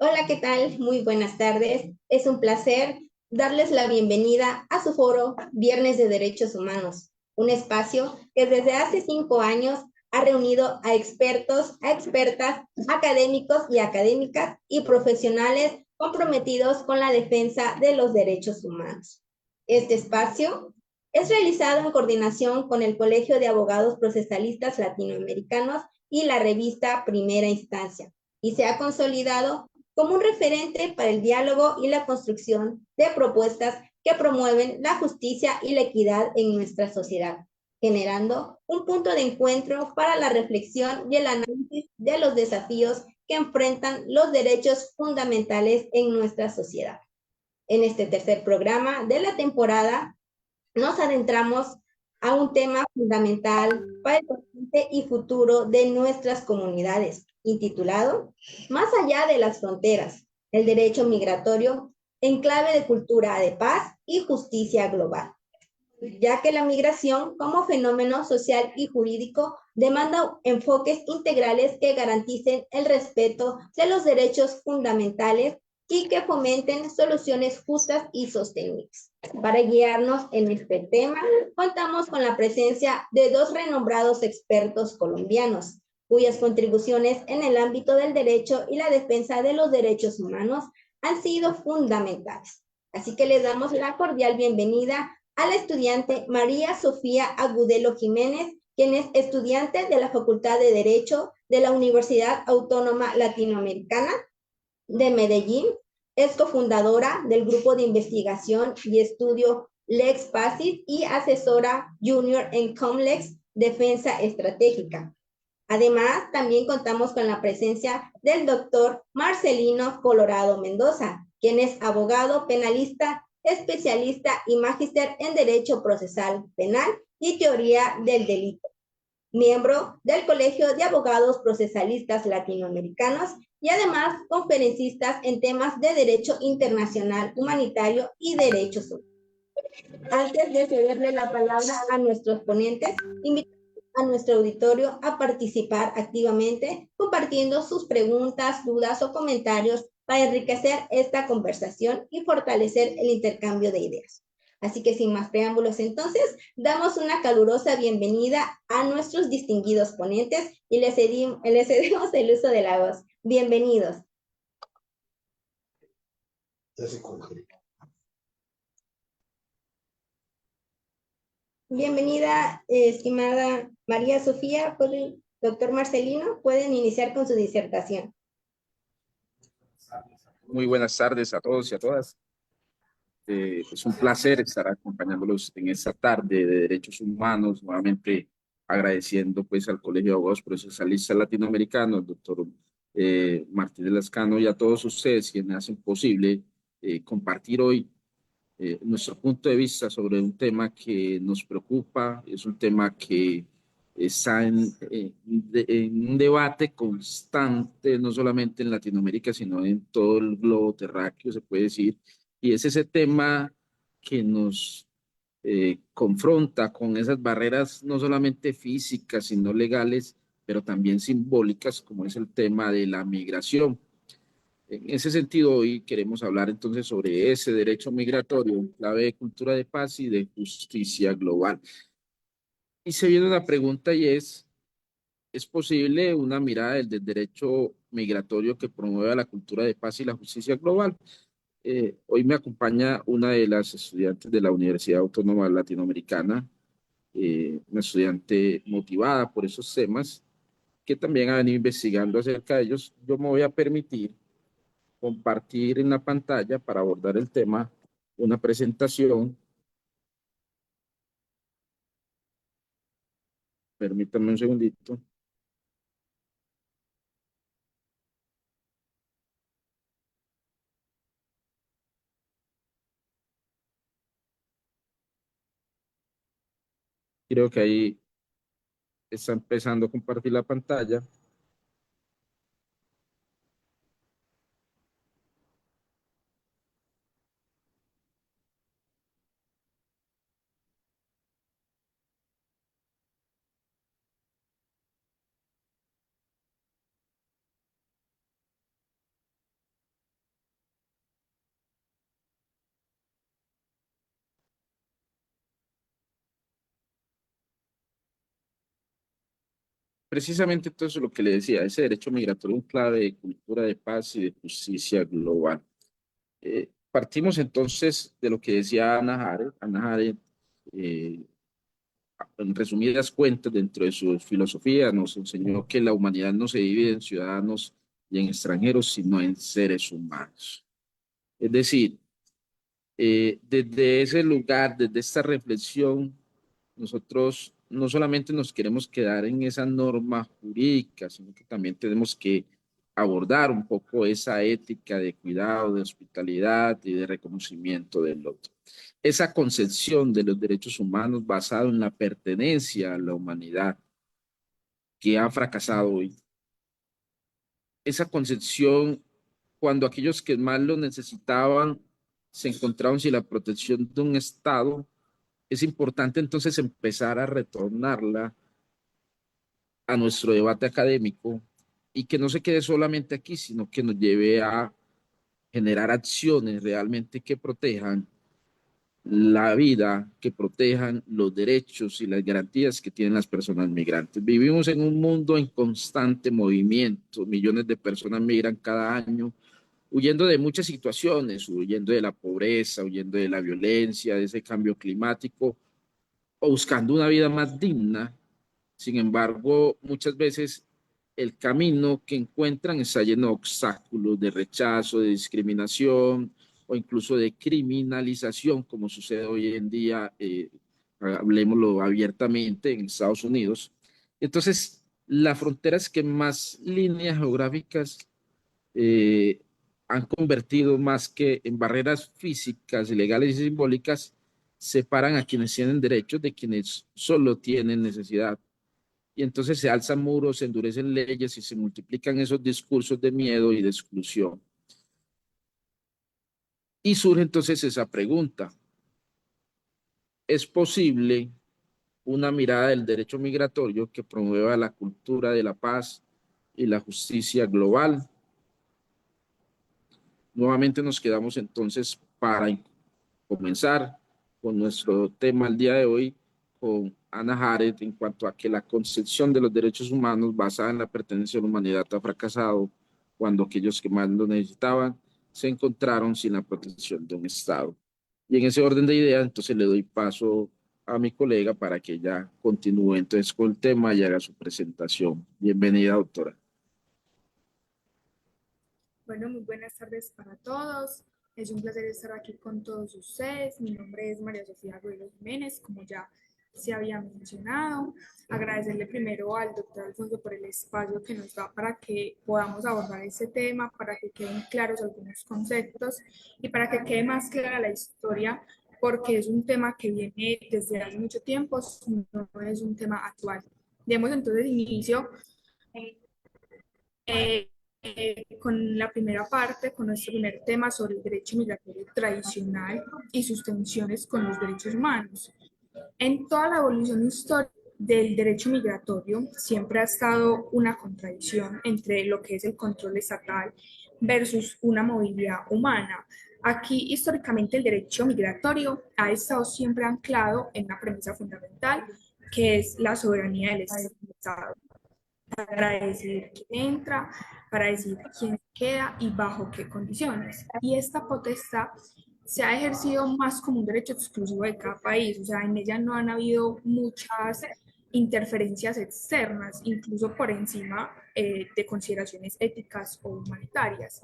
Hola, ¿qué tal? Muy buenas tardes. Es un placer darles la bienvenida a su foro Viernes de Derechos Humanos, un espacio que desde hace 5 años ha reunido a expertos, a expertas, académicos y académicas y profesionales comprometidos con la defensa de los derechos humanos. Este espacio es realizado en coordinación con el Colegio de Abogados Procesalistas Latinoamericanos y la revista Primera Instancia, y se ha consolidado como un referente para el diálogo y la construcción de propuestas que promueven la justicia y la equidad en nuestra sociedad, generando un punto de encuentro para la reflexión y el análisis de los desafíos que enfrentan los derechos fundamentales en nuestra sociedad. En este tercer programa de la temporada nos adentramos a un tema fundamental para el presente y futuro de nuestras comunidades, intitulado Más allá de las fronteras, el derecho migratorio en clave de cultura de paz y justicia global, ya que la migración como fenómeno social y jurídico demanda enfoques integrales que garanticen el respeto de los derechos fundamentales y que fomenten soluciones justas y sostenibles. Para guiarnos en este tema, contamos con la presencia de dos renombrados expertos colombianos, cuyas contribuciones en el ámbito del derecho y la defensa de los derechos humanos han sido fundamentales. Así que les damos la cordial bienvenida a la estudiante María Sofía Agudelo Jiménez, quien es estudiante de la Facultad de Derecho de la Universidad Autónoma Latinoamericana de Medellín. Es cofundadora del grupo de investigación y estudio Lex Pacis y asesora junior en Comlex Defensa Estratégica. Además, también contamos con la presencia del doctor Marcelino Colorado Mendoza, quien es abogado penalista, especialista y magíster en Derecho Procesal Penal y Teoría del Delito, miembro del Colegio de Abogados Procesalistas Latinoamericanos y además conferencista en temas de Derecho Internacional Humanitario y Derechos Humanos. Antes de cederle la palabra a nuestros ponentes, invito a nuestro auditorio a participar activamente, compartiendo sus preguntas, dudas o comentarios para enriquecer esta conversación y fortalecer el intercambio de ideas. Así que sin más preámbulos, entonces, damos una calurosa bienvenida a nuestros distinguidos ponentes y les cedemos el uso de la voz. Bienvenidos. Bienvenida, estimada María Sofía. Doctor Marcelino, pueden iniciar con su disertación. Muy buenas tardes a todos y a todas. Es un placer estar acompañándolos en esta tarde de Derechos Humanos, nuevamente agradeciendo pues al Colegio de Abogados Procesalistas Latinoamericanos, al doctor Martínez Lascano y a todos ustedes quienes hacen posible compartir hoy nuestro punto de vista sobre un tema que nos preocupa, es un tema que está en un debate constante, no solamente en Latinoamérica, sino en todo el globo terráqueo, se puede decir, y es ese tema que nos confronta con esas barreras no solamente físicas, sino legales, pero también simbólicas, como es el tema de la migración. En ese sentido, hoy queremos hablar entonces sobre ese derecho migratorio en clave de cultura de paz y de justicia global. Y se viene una pregunta y ¿es posible una mirada del derecho migratorio que promueva la cultura de paz y la justicia global? Hoy me acompaña una de las estudiantes de la Universidad Autónoma Latinoamericana, una estudiante motivada por esos temas, que también ha venido investigando acerca de ellos. Yo me voy a permitir compartir en la pantalla para abordar el tema una presentación. Permítanme un segundito. Creo que ahí está empezando a compartir la pantalla. precisamente entonces lo que le decía, ese derecho migratorio es un clave de cultura de paz y de justicia global. Partimos entonces de lo que decía Ana Arendt. Ana Arendt, en resumidas cuentas, dentro de su filosofía, nos enseñó que la humanidad no se divide en ciudadanos y en extranjeros, sino en seres humanos. Es decir, desde ese lugar, desde esta reflexión, nosotros no solamente nos queremos quedar en esa norma jurídica, sino que también tenemos que abordar un poco esa ética de cuidado, de hospitalidad y de reconocimiento del otro. Esa concepción de los derechos humanos basado en la pertenencia a la humanidad que ha fracasado hoy. Esa concepción cuando aquellos que más lo necesitaban se encontraban sin la protección de un Estado, es importante entonces empezar a retornarla a nuestro debate académico y que no se quede solamente aquí, sino que nos lleve a generar acciones realmente que protejan la vida, que protejan los derechos y las garantías que tienen las personas migrantes. Vivimos en un mundo en constante movimiento, millones de personas migran cada año, huyendo de muchas situaciones, huyendo de la pobreza, huyendo de la violencia, de ese cambio climático, o buscando una vida más digna. Sin embargo, muchas veces el camino que encuentran está lleno de obstáculos, de rechazo, de discriminación o incluso de criminalización, como sucede hoy en día, hablemoslo abiertamente, en Estados Unidos. Entonces, las fronteras que más líneas geográficas eh, han convertido más que en barreras físicas, legales y simbólicas, separan a quienes tienen derechos de quienes solo tienen necesidad. Y entonces se alzan muros, se endurecen leyes y se multiplican esos discursos de miedo y de exclusión. Y surge entonces esa pregunta, ¿es posible una mirada del derecho migratorio que promueva la cultura de la paz y la justicia global? Nuevamente nos quedamos entonces para comenzar con nuestro tema el día de hoy, con Ana Arendt, en cuanto a que la concepción de los derechos humanos basada en la pertenencia a la humanidad ha fracasado cuando aquellos que más lo necesitaban se encontraron sin la protección de un Estado. Y en ese orden de ideas, entonces le doy paso a mi colega para que ella continúe entonces con el tema y haga su presentación. Bienvenida, doctora. Bueno, muy buenas tardes para todos. Es un placer estar aquí con todos ustedes. Mi nombre es María Sofía Ruelo Jiménez, como ya se había mencionado. Agradecerle primero al doctor Alfonso por el espacio que nos da para que podamos abordar este tema, para que queden claros algunos conceptos y para que quede más clara la historia, porque es un tema que viene desde hace mucho tiempo, no es un tema actual. Demos entonces inicio con la primera parte, con nuestro primer tema sobre el derecho migratorio tradicional y sus tensiones con los derechos humanos. En toda la evolución histórica del derecho migratorio siempre ha estado una contradicción entre lo que es el control estatal versus una movilidad humana. Aquí históricamente el derecho migratorio ha estado siempre anclado en una premisa fundamental que es la soberanía del Estado para decidir quién entra, para decidir quién queda y bajo qué condiciones. Y esta potestad se ha ejercido más como un derecho exclusivo de cada país, o sea, en ella no han habido muchas interferencias externas, incluso por encima de consideraciones éticas o humanitarias.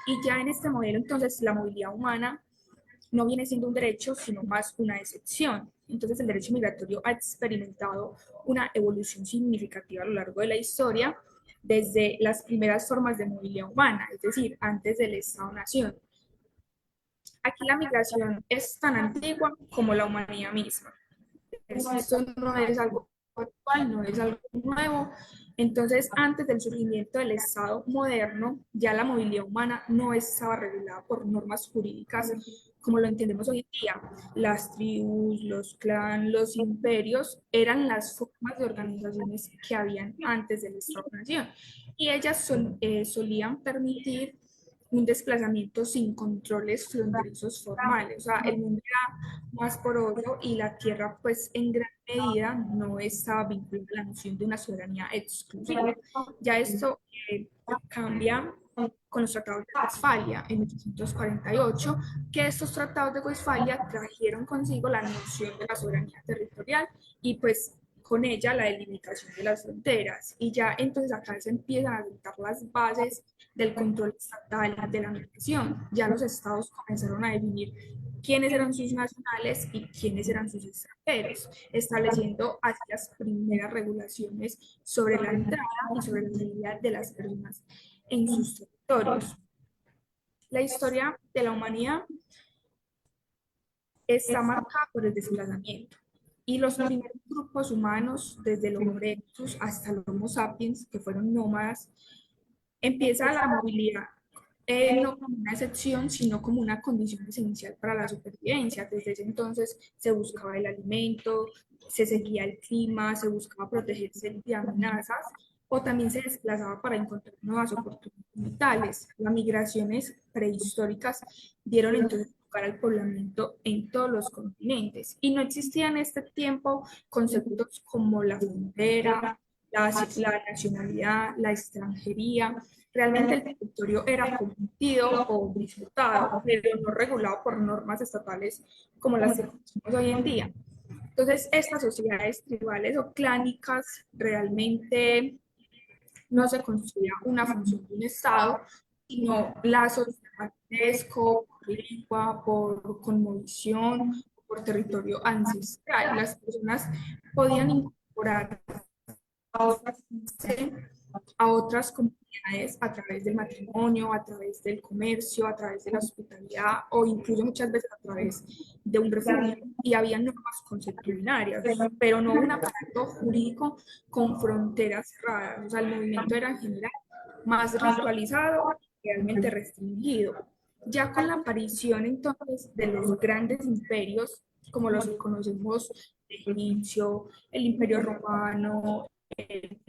Y ya en este modelo, entonces, la movilidad humana no viene siendo un derecho, sino más una excepción. Entonces, el derecho migratorio ha experimentado una evolución significativa a lo largo de la historia, desde las primeras formas de movilidad humana, es decir, antes del Estado-Nación. Aquí la migración es tan antigua como la humanidad misma. Esto no es algo actual, no es algo nuevo. Entonces, antes del surgimiento del Estado moderno, ya la movilidad humana no estaba regulada por normas jurídicas como lo entendemos hoy en día. Las tribus, los clans, los imperios eran las formas de organizaciones que habían antes del Estado-Nación y ellas solían permitir un desplazamiento sin controles fronterizos formales. O sea, el mundo era más poroso y la tierra, pues, en gran medida no estaba vinculada a la noción de una soberanía exclusiva. Ya esto cambia con los tratados de Westfalia en 1848, que estos tratados de Westfalia trajeron consigo la noción de la soberanía territorial y pues con ella la delimitación de las fronteras. Y ya entonces acá se empiezan a sentar las bases del control estatal de la migración. Ya los estados comenzaron a definir quiénes eran sus nacionales y quiénes eran sus extranjeros, estableciendo así las primeras regulaciones sobre la entrada y sobre la movilidad de las personas en sus territorios. La historia de la humanidad está marcada por el desplazamiento. Y los primeros grupos humanos, desde el Homo erectus hasta el Homo sapiens, que fueron nómadas, empieza la movilidad no como una excepción, sino como una condición esencial para la supervivencia. Desde ese entonces se buscaba el alimento, se seguía el clima, se buscaba protegerse de amenazas, o también se desplazaba para encontrar nuevas oportunidades vitales. Las migraciones prehistóricas dieron entonces lugar al poblamiento en todos los continentes y no existían en este tiempo conceptos como la frontera, la nacionalidad, la extranjería. Realmente el territorio era compartido o disputado, pero no regulado por normas estatales como las que conocemos hoy en día. Entonces, estas sociedades tribales o clánicas realmente no se construía una función de un Estado, sino lazos de parentesco, por lengua, por conmovisión, por territorio ancestral. Las personas podían incorporarse a otras comunidades a través del matrimonio, a través del comercio, a través de la hospitalidad o incluso muchas veces a través de un refugio. Y había normas consuetudinarias, pero no un aparato jurídico con fronteras cerradas. O sea, el movimiento era en general más ritualizado y realmente restringido. Ya con la aparición entonces de los grandes imperios, como los que conocemos, el egipcio, el imperio romano, el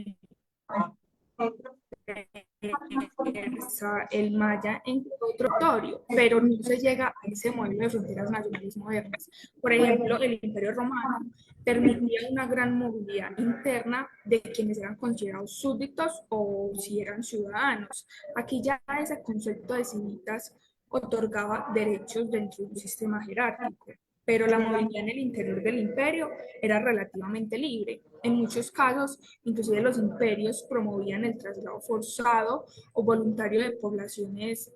el maya en otro territorio, pero no se llega a ese modelo de fronteras nacionales modernas. Por ejemplo, el Imperio Romano permitía una gran movilidad interna de quienes eran considerados súbditos o si eran ciudadanos. Aquí ya ese concepto de civitas otorgaba derechos dentro de un sistema jerárquico, pero la movilidad en el interior del imperio era relativamente libre. En muchos casos, inclusive los imperios promovían el traslado forzado o voluntario de poblaciones,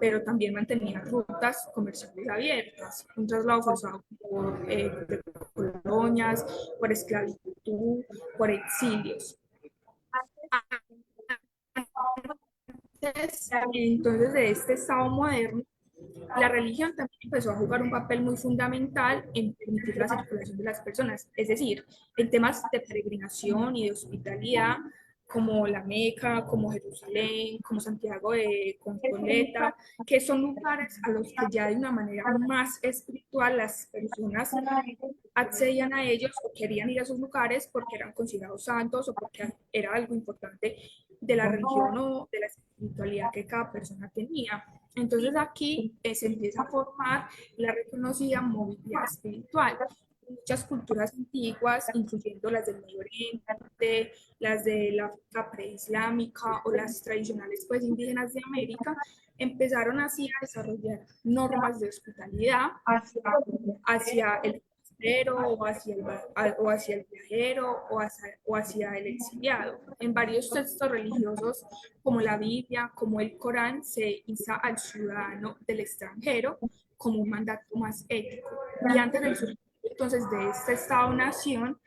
pero también mantenían rutas comerciales abiertas. Un traslado forzado por colonias, por esclavitud, por exilios. Entonces, de este Estado moderno, la religión también empezó a jugar un papel muy fundamental en permitir la circulación de las personas, es decir, en temas de peregrinación y de hospitalidad, como la Meca, como Jerusalén, como Santiago de Compostela, que son lugares a los que ya de una manera más espiritual las personas accedían a ellos o querían ir a esos lugares porque eran considerados santos o porque era algo importante de la religión o de la espiritualidad que cada persona tenía. Entonces aquí se empieza a formar la reconocida movilidad espiritual. Muchas culturas antiguas, incluyendo las del Medio Oriente, las de la África preislámica o las tradicionales pues indígenas de América, empezaron así a desarrollar normas de hospitalidad hacia el o hacia el viajero o hacia el exiliado. En varios textos religiosos como la Biblia, como el Corán, se insta al ciudadano del extranjero como un mandato más ético. Y antes del surgimiento entonces de este Estado-nación,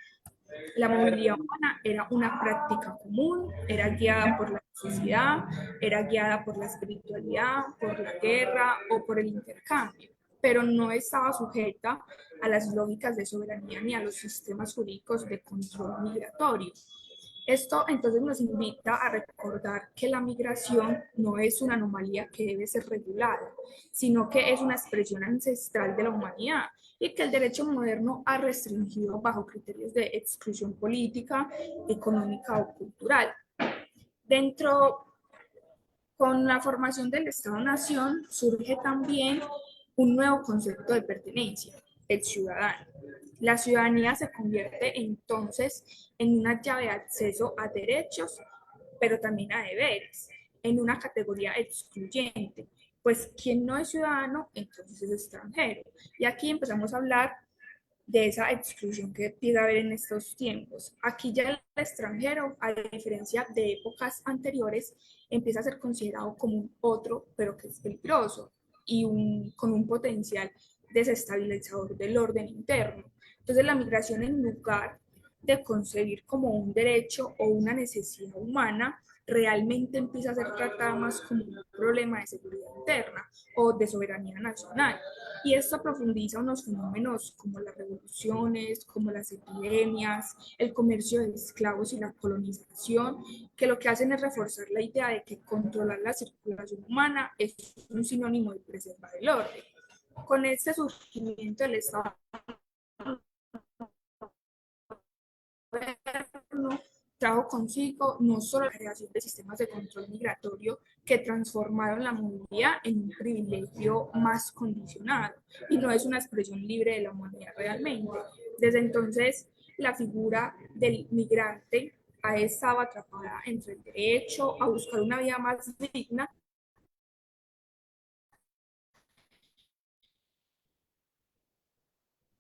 la movilidad humana era una práctica común, era guiada por la necesidad, era guiada por la espiritualidad, por la guerra o por el intercambio, pero no estaba sujeta a las lógicas de soberanía ni a los sistemas jurídicos de control migratorio. Esto entonces nos invita a recordar que la migración no es una anomalía que debe ser regulada, sino que es una expresión ancestral de la humanidad y que el derecho moderno ha restringido bajo criterios de exclusión política, económica o cultural. Dentro Con la formación del Estado-Nación surge también un nuevo concepto de pertenencia, el ciudadano. La ciudadanía se convierte entonces en una llave de acceso a derechos, pero también a deberes, en una categoría excluyente, pues quien no es ciudadano entonces es extranjero. Y aquí empezamos a hablar de esa exclusión que empieza a haber en estos tiempos. Aquí ya el extranjero, a diferencia de épocas anteriores, empieza a ser considerado como un otro, pero que es peligroso y con un potencial desestabilizador del orden interno. Entonces la migración, en lugar de concebir como un derecho o una necesidad humana, realmente empieza a ser tratada más como un problema de seguridad interna o de soberanía nacional. Y esto profundiza unos fenómenos como las revoluciones, como las epidemias, el comercio de esclavos y la colonización, que lo que hacen es reforzar la idea de que controlar la circulación humana es un sinónimo de preservar el orden. Con este surgimiento del Estado moderno, trajo consigo no solo la creación de sistemas de control migratorio que transformaron la movilidad en un privilegio más condicionado, y no es una expresión libre de la humanidad realmente. Desde entonces, la figura del migrante ha estado atrapada entre el derecho a buscar una vida más digna,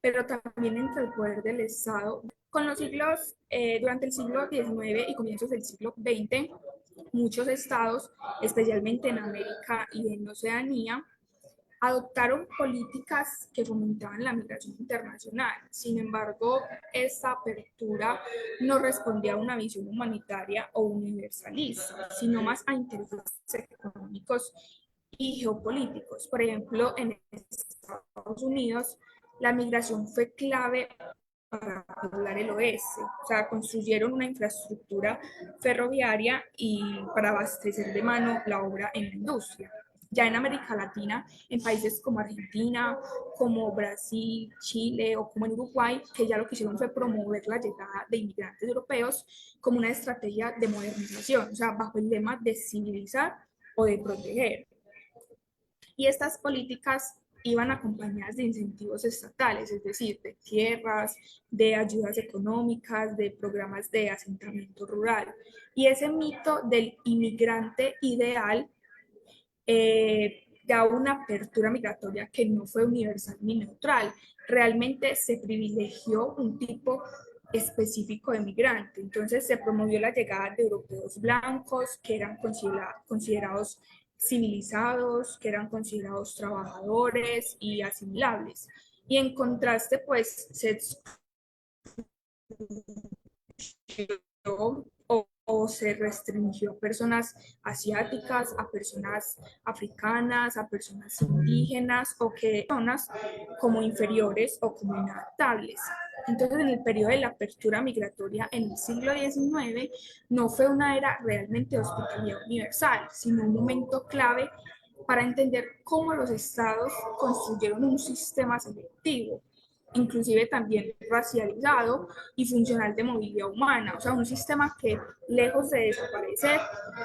pero también entre el poder del Estado. Con los siglos, durante el siglo XIX y comienzos del siglo XX, muchos estados, especialmente en América y en Oceanía, adoptaron políticas que fomentaban la migración internacional. Sin embargo, esta apertura no respondía a una visión humanitaria o universalista, sino más a intereses económicos y geopolíticos. Por ejemplo, en Estados Unidos, la migración fue clave para poblar el oeste. O sea, construyeron una infraestructura ferroviaria y para abastecer de mano la obra en la industria. Ya en América Latina, en países como Argentina, como Brasil, Chile o como en Uruguay, que ya lo que hicieron fue promover la llegada de inmigrantes europeos como una estrategia de modernización, o sea, bajo el lema de civilizar o de proteger. Y estas políticas iban acompañadas de incentivos estatales, es decir, de tierras, de ayudas económicas, de programas de asentamiento rural. Y ese mito del inmigrante ideal da una apertura migratoria que no fue universal ni neutral. Realmente se privilegió un tipo específico de migrante. Entonces se promovió la llegada de europeos blancos que eran considerados civilizados, que eran considerados trabajadores y asimilables. Y en contraste, pues se o se restringió a personas asiáticas, a personas africanas, a personas indígenas o que personas como inferiores o como inadaptables. Entonces, en el periodo de la apertura migratoria en el siglo XIX, no fue una era realmente de hospitalidad universal, sino un momento clave para entender cómo los estados construyeron un sistema selectivo, inclusive también racializado y funcional de movilidad humana, o sea, un sistema que, lejos de desaparecer,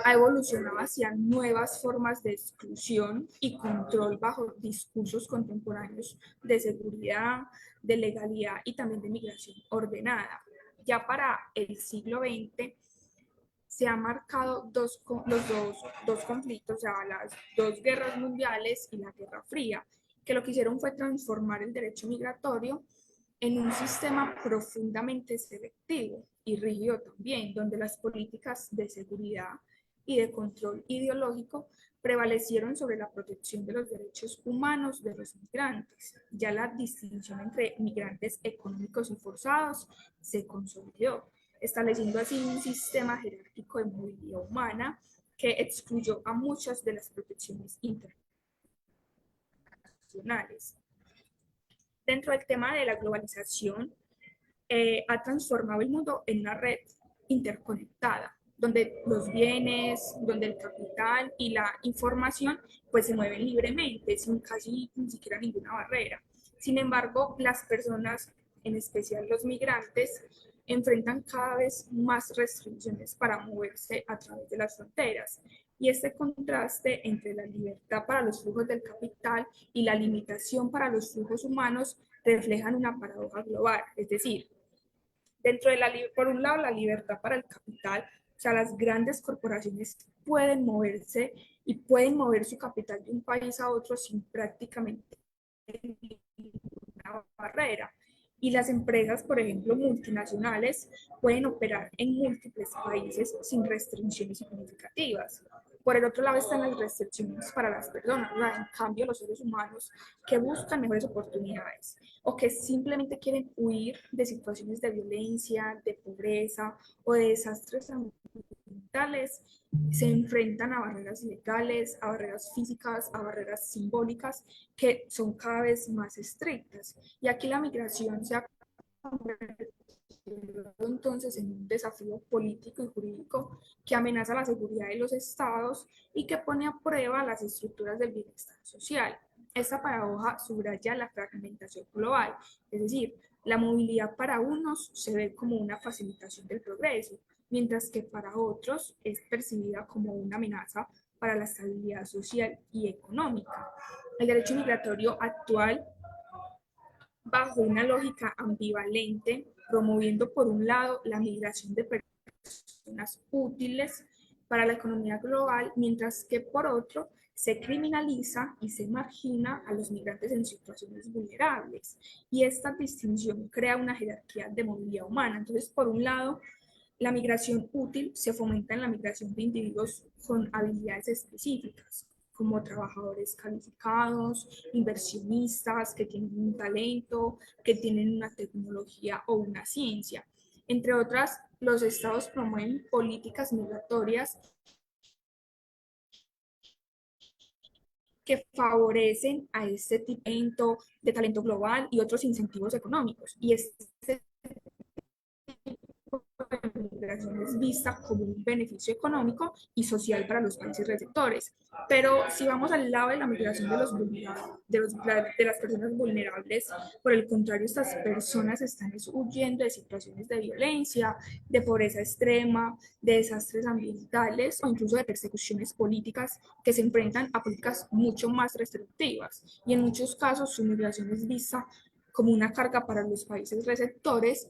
ha evolucionado hacia nuevas formas de exclusión y control bajo discursos contemporáneos de seguridad, de legalidad y también de migración ordenada. Ya para el siglo XX se han marcado dos conflictos, o sea, las dos guerras mundiales y la Guerra Fría, que lo que hicieron fue transformar el derecho migratorio en un sistema profundamente selectivo y rígido también, donde las políticas de seguridad y de control ideológico prevalecieron sobre la protección de los derechos humanos de los migrantes. Ya la distinción entre migrantes económicos y forzados se consolidó, estableciendo así un sistema jerárquico de movilidad humana que excluyó a muchas de las protecciones internacionales. Dentro del tema de la globalización, ha transformado el mundo en una red interconectada, donde los bienes, donde el capital y la información pues se mueven libremente, sin casi ni siquiera ninguna barrera. Sin embargo, las personas, en especial los migrantes, enfrentan cada vez más restricciones para moverse a través de las fronteras. y este contraste entre la libertad para los flujos del capital y la limitación para los flujos humanos reflejan una paradoja global, es decir, dentro de por un lado, la libertad para el capital, o sea, las grandes corporaciones pueden moverse y pueden mover su capital de un país a otro sin prácticamente ninguna barrera. Y las empresas, por ejemplo, multinacionales, pueden operar en múltiples países sin restricciones significativas. Por el otro lado están las restricciones para las personas, ¿verdad? En cambio, los seres humanos que buscan mejores oportunidades o que simplemente quieren huir de situaciones de violencia, de pobreza o de desastres ambientales, se enfrentan a barreras legales, a barreras físicas, a barreras simbólicas que son cada vez más estrictas. Y aquí la migración se ha convertido entonces en un desafío político y jurídico que amenaza la seguridad de los estados y que pone a prueba las estructuras del bienestar social. Esta paradoja subraya la fragmentación global, es decir, la movilidad para unos se ve como una facilitación del progreso, mientras que para otros es percibida como una amenaza para la estabilidad social y económica. El derecho migratorio actual, bajo una lógica ambivalente, promoviendo por un lado la migración de personas útiles para la economía global, mientras que por otro se criminaliza y se margina a los migrantes en situaciones vulnerables. Y esta distinción crea una jerarquía de movilidad humana. Entonces, por un lado, la migración útil se fomenta en la migración de individuos con habilidades específicas, como trabajadores calificados, inversionistas que tienen un talento, que tienen una tecnología o una ciencia. Entre otras, los estados promueven políticas migratorias que favorecen a este tipo de talento global y otros incentivos económicos. Y este de migración es vista como un beneficio económico y social para los países receptores. Pero si vamos al lado de la migración de de las personas vulnerables, por el contrario, estas personas están huyendo de situaciones de violencia, de pobreza extrema, de desastres ambientales o incluso de persecuciones políticas que se enfrentan a políticas mucho más restrictivas. Y en muchos casos su migración es vista como una carga para los países receptores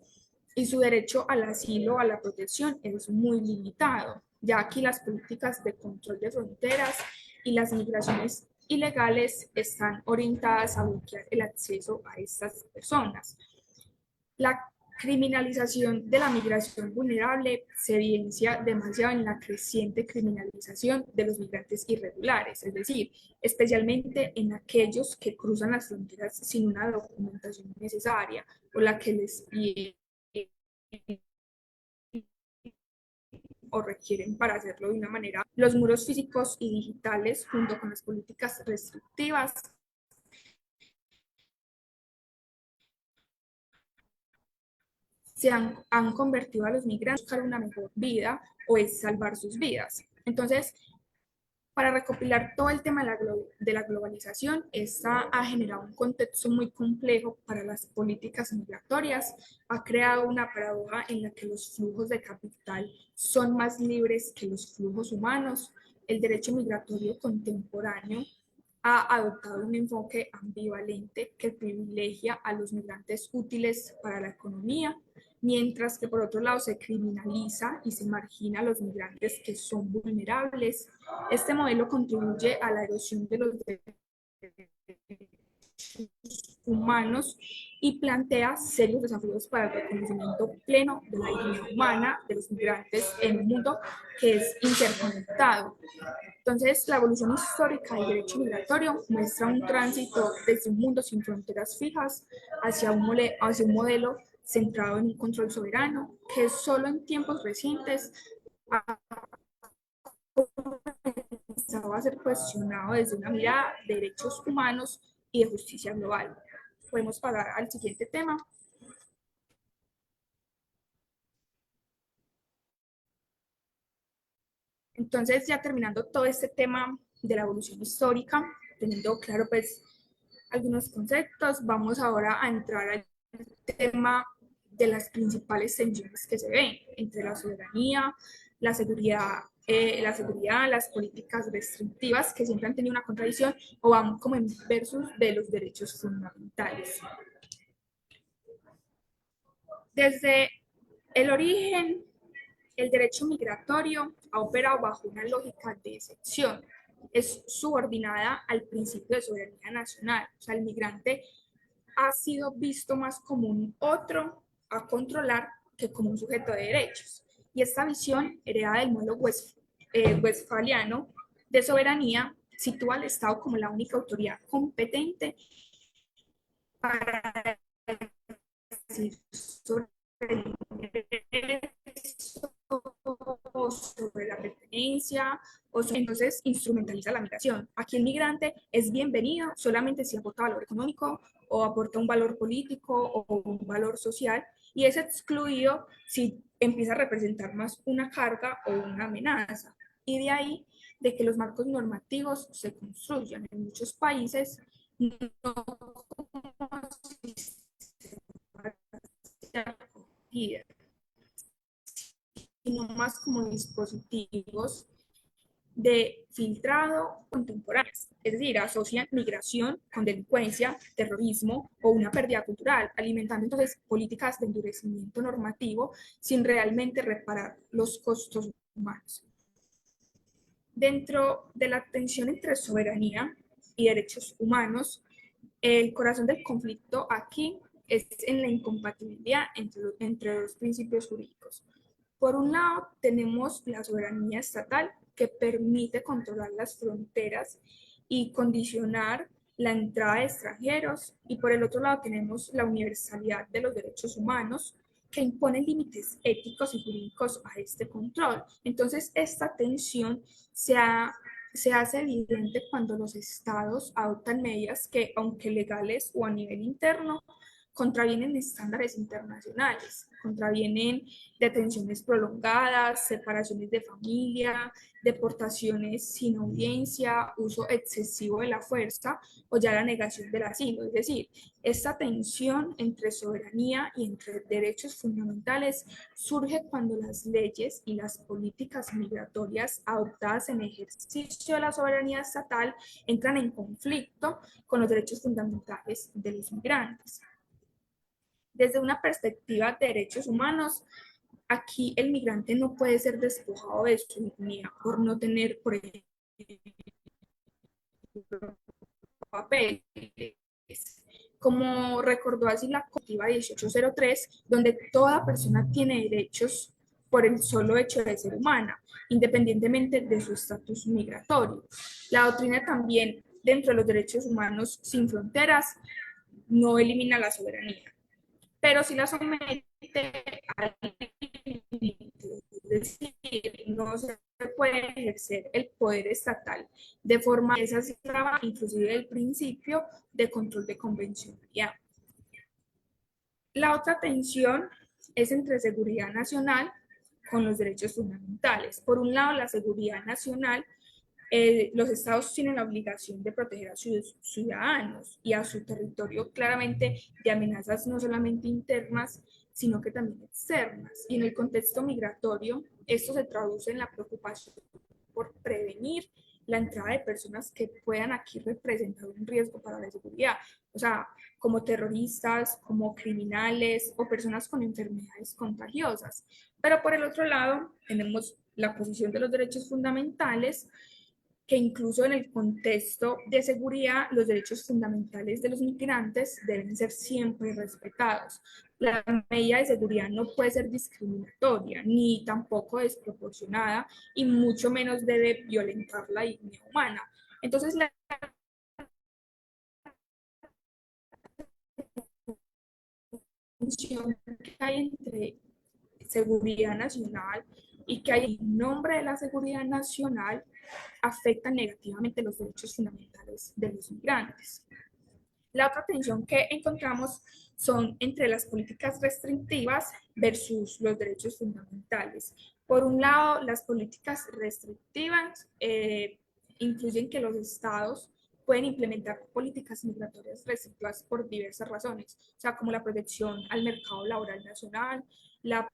y su derecho al asilo o a la protección es muy limitado, ya aquí las políticas de control de fronteras y las migraciones ilegales están orientadas a bloquear el acceso a estas personas. La criminalización de la migración vulnerable se evidencia demasiado en la creciente criminalización de los migrantes irregulares, es decir, especialmente en aquellos que cruzan las fronteras sin una documentación necesaria o la que les pide o requieren para hacerlo de una manera. Los muros físicos y digitales, junto con las políticas restrictivas, han convertido a los migrantes en buscar una mejor vida o es salvar sus vidas. Entonces, para recopilar todo el tema de la globalización, esta ha generado un contexto muy complejo para las políticas migratorias, ha creado una paradoja en la que los flujos de capital son más libres que los flujos humanos. El derecho migratorio contemporáneo ha adoptado un enfoque ambivalente que privilegia a los migrantes útiles para la economía, mientras que por otro lado se criminaliza y se margina a los migrantes que son vulnerables. Este modelo contribuye a la erosión de los derechos humanos y plantea serios desafíos para el reconocimiento pleno de la dignidad humana de los migrantes en un mundo que es interconectado. Entonces, la evolución histórica del derecho migratorio muestra un tránsito desde un mundo sin fronteras fijas hacia un modelo centrado en un control soberano que solo en tiempos recientes ha comenzado a ser cuestionado desde una mirada de derechos humanos y de justicia global. Podemos pasar al siguiente tema. Entonces, ya terminando todo este tema de la evolución histórica, teniendo claro pues algunos conceptos, vamos ahora a entrar al tema de las principales tensiones que se ven entre la soberanía, la seguridad la seguridad, las políticas restrictivas, que siempre han tenido una contradicción o van como en versus de los derechos fundamentales. Desde el origen, el derecho migratorio ha operado bajo una lógica de excepción. Es subordinada al principio de soberanía nacional. O sea, el migrante ha sido visto más como un otro a controlar que como un sujeto de derechos. Y esta visión, heredada del modelo westfaliano de soberanía, sitúa al Estado como la única autoridad competente para decir sobre el o sobre la pertenencia, entonces instrumentaliza la migración. Aquí el migrante es bienvenido solamente si aporta valor económico o aporta un valor político o un valor social, y es excluido si empieza a representar más una carga o una amenaza. Y de ahí de que los marcos normativos se construyan en muchos países no como sino más como dispositivos de filtrado contemporáneos, es decir, asocian migración con delincuencia, terrorismo o una pérdida cultural, alimentando entonces políticas de endurecimiento normativo sin realmente reparar los costos humanos. Dentro de la tensión entre soberanía y derechos humanos, el corazón del conflicto aquí es en la incompatibilidad entre los principios jurídicos. Por un lado, tenemos la soberanía estatal, que permite controlar las fronteras y condicionar la entrada de extranjeros, y por el otro lado tenemos la universalidad de los derechos humanos, que imponen límites éticos y jurídicos a este control. Entonces, esta tensión se hace evidente cuando los estados adoptan medidas que, aunque legales o a nivel interno, contravienen estándares internacionales, contravienen detenciones prolongadas, separaciones de familia, deportaciones sin audiencia, uso excesivo de la fuerza o ya la negación del asilo. Es decir, esta tensión entre soberanía y entre derechos fundamentales surge cuando las leyes y las políticas migratorias adoptadas en ejercicio de la soberanía estatal entran en conflicto con los derechos fundamentales de los migrantes. Desde una perspectiva de derechos humanos, aquí el migrante no puede ser despojado de su dignidad por no tener, por ejemplo, papeles. Como recordó así la Convención 1803, donde toda persona tiene derechos por el solo hecho de ser humana, independientemente de su estatus migratorio. La doctrina también, dentro de los derechos humanos sin fronteras, no elimina la soberanía, pero si la somete al límite, es decir, no se puede ejercer el poder estatal de forma que esa esclava inclusive el principio de control de convencionalidad. La otra tensión es entre seguridad nacional con los derechos fundamentales. Por un lado, la seguridad nacional, los estados tienen la obligación de proteger a sus ciudadanos y a su territorio claramente de amenazas no solamente internas, sino que también externas. Y en el contexto migratorio, esto se traduce en la preocupación por prevenir la entrada de personas que puedan aquí representar un riesgo para la seguridad, o sea, como terroristas, como criminales o personas con enfermedades contagiosas. Pero por el otro lado, tenemos la posición de los derechos fundamentales, que incluso en el contexto de seguridad, los derechos fundamentales de los migrantes deben ser siempre respetados. La medida de seguridad no puede ser discriminatoria, ni tampoco desproporcionada, y mucho menos debe violentar la dignidad humana. Entonces, la tensión que hay entre seguridad nacional y que hay en nombre de la seguridad nacional afectan negativamente los derechos fundamentales de los migrantes. La otra tensión que encontramos son entre las políticas restrictivas versus los derechos fundamentales. Por un lado, las políticas restrictivas incluyen que los estados pueden implementar políticas migratorias restrictivas por diversas razones, o sea, como la protección al mercado laboral nacional, la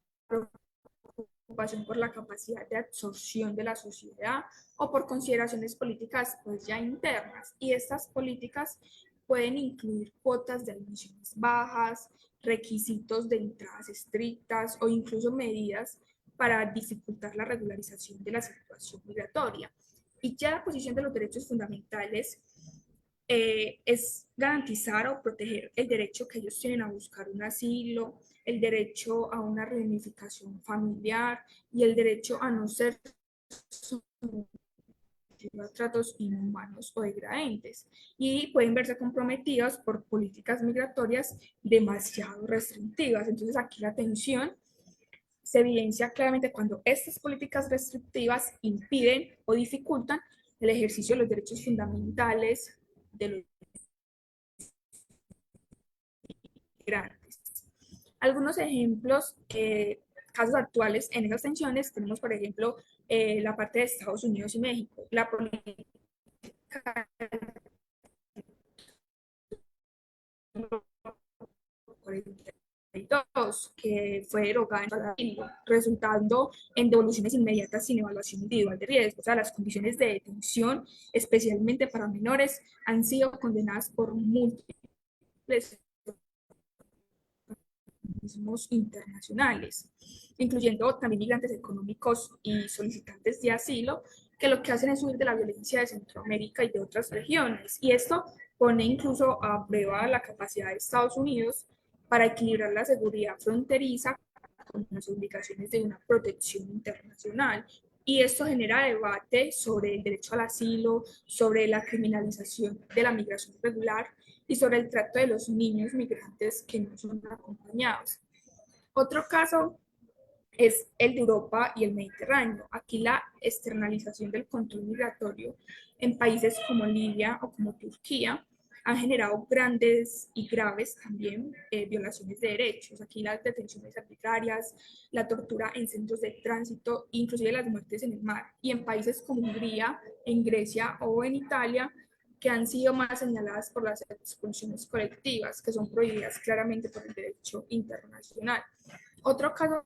preocupación por la capacidad de absorción de la sociedad o por consideraciones políticas pues ya internas. Y estas políticas pueden incluir cuotas de admisiones bajas, requisitos de entradas estrictas o incluso medidas para dificultar la regularización de la situación migratoria. Y ya la posición de los derechos fundamentales es garantizar o proteger el derecho que ellos tienen a buscar un asilo, el derecho a una reunificación familiar y el derecho a no ser a tratos inhumanos o degradentes, y pueden verse comprometidos por políticas migratorias demasiado restrictivas. Entonces aquí la tensión se evidencia claramente cuando estas políticas restrictivas impiden o dificultan el ejercicio de los derechos fundamentales de los migrantes. Algunos ejemplos, casos actuales en esas tensiones, tenemos por ejemplo la parte de Estados Unidos y México. La política que fue derogada resultando en devoluciones inmediatas sin evaluación individual de riesgo. O sea, las condiciones de detención, especialmente para menores, han sido condenadas por múltiples organismos internacionales, incluyendo también migrantes económicos y solicitantes de asilo, que lo que hacen es huir de la violencia de Centroamérica y de otras regiones. Y esto pone incluso a prueba la capacidad de Estados Unidos para equilibrar la seguridad fronteriza con las obligaciones de una protección internacional. Y esto genera debate sobre el derecho al asilo, sobre la criminalización de la migración regular y sobre el trato de los niños migrantes que no son acompañados. Otro caso es el de Europa y el Mediterráneo. Aquí la externalización del control migratorio en países como Libia o como Turquía han generado grandes y graves también violaciones de derechos. Aquí las detenciones arbitrarias, la tortura en centros de tránsito, inclusive las muertes en el mar. Y en países como Hungría, en Grecia o en Italia, que han sido más señaladas por las expulsiones colectivas, que son prohibidas claramente por el derecho internacional. Otro caso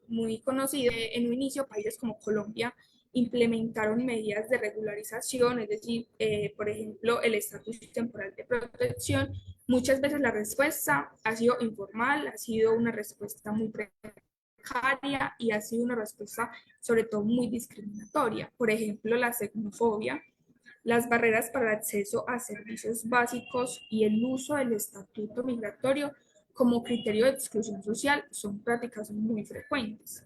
muy conocido en un inicio, países como Colombia implementaron medidas de regularización, es decir, por ejemplo, el estatus temporal de protección. Muchas veces la respuesta ha sido informal, ha sido una respuesta muy precaria y ha sido una respuesta sobre todo muy discriminatoria. Por ejemplo, la xenofobia, las barreras para el acceso a servicios básicos y el uso del estatuto migratorio como criterio de exclusión social son prácticas muy frecuentes.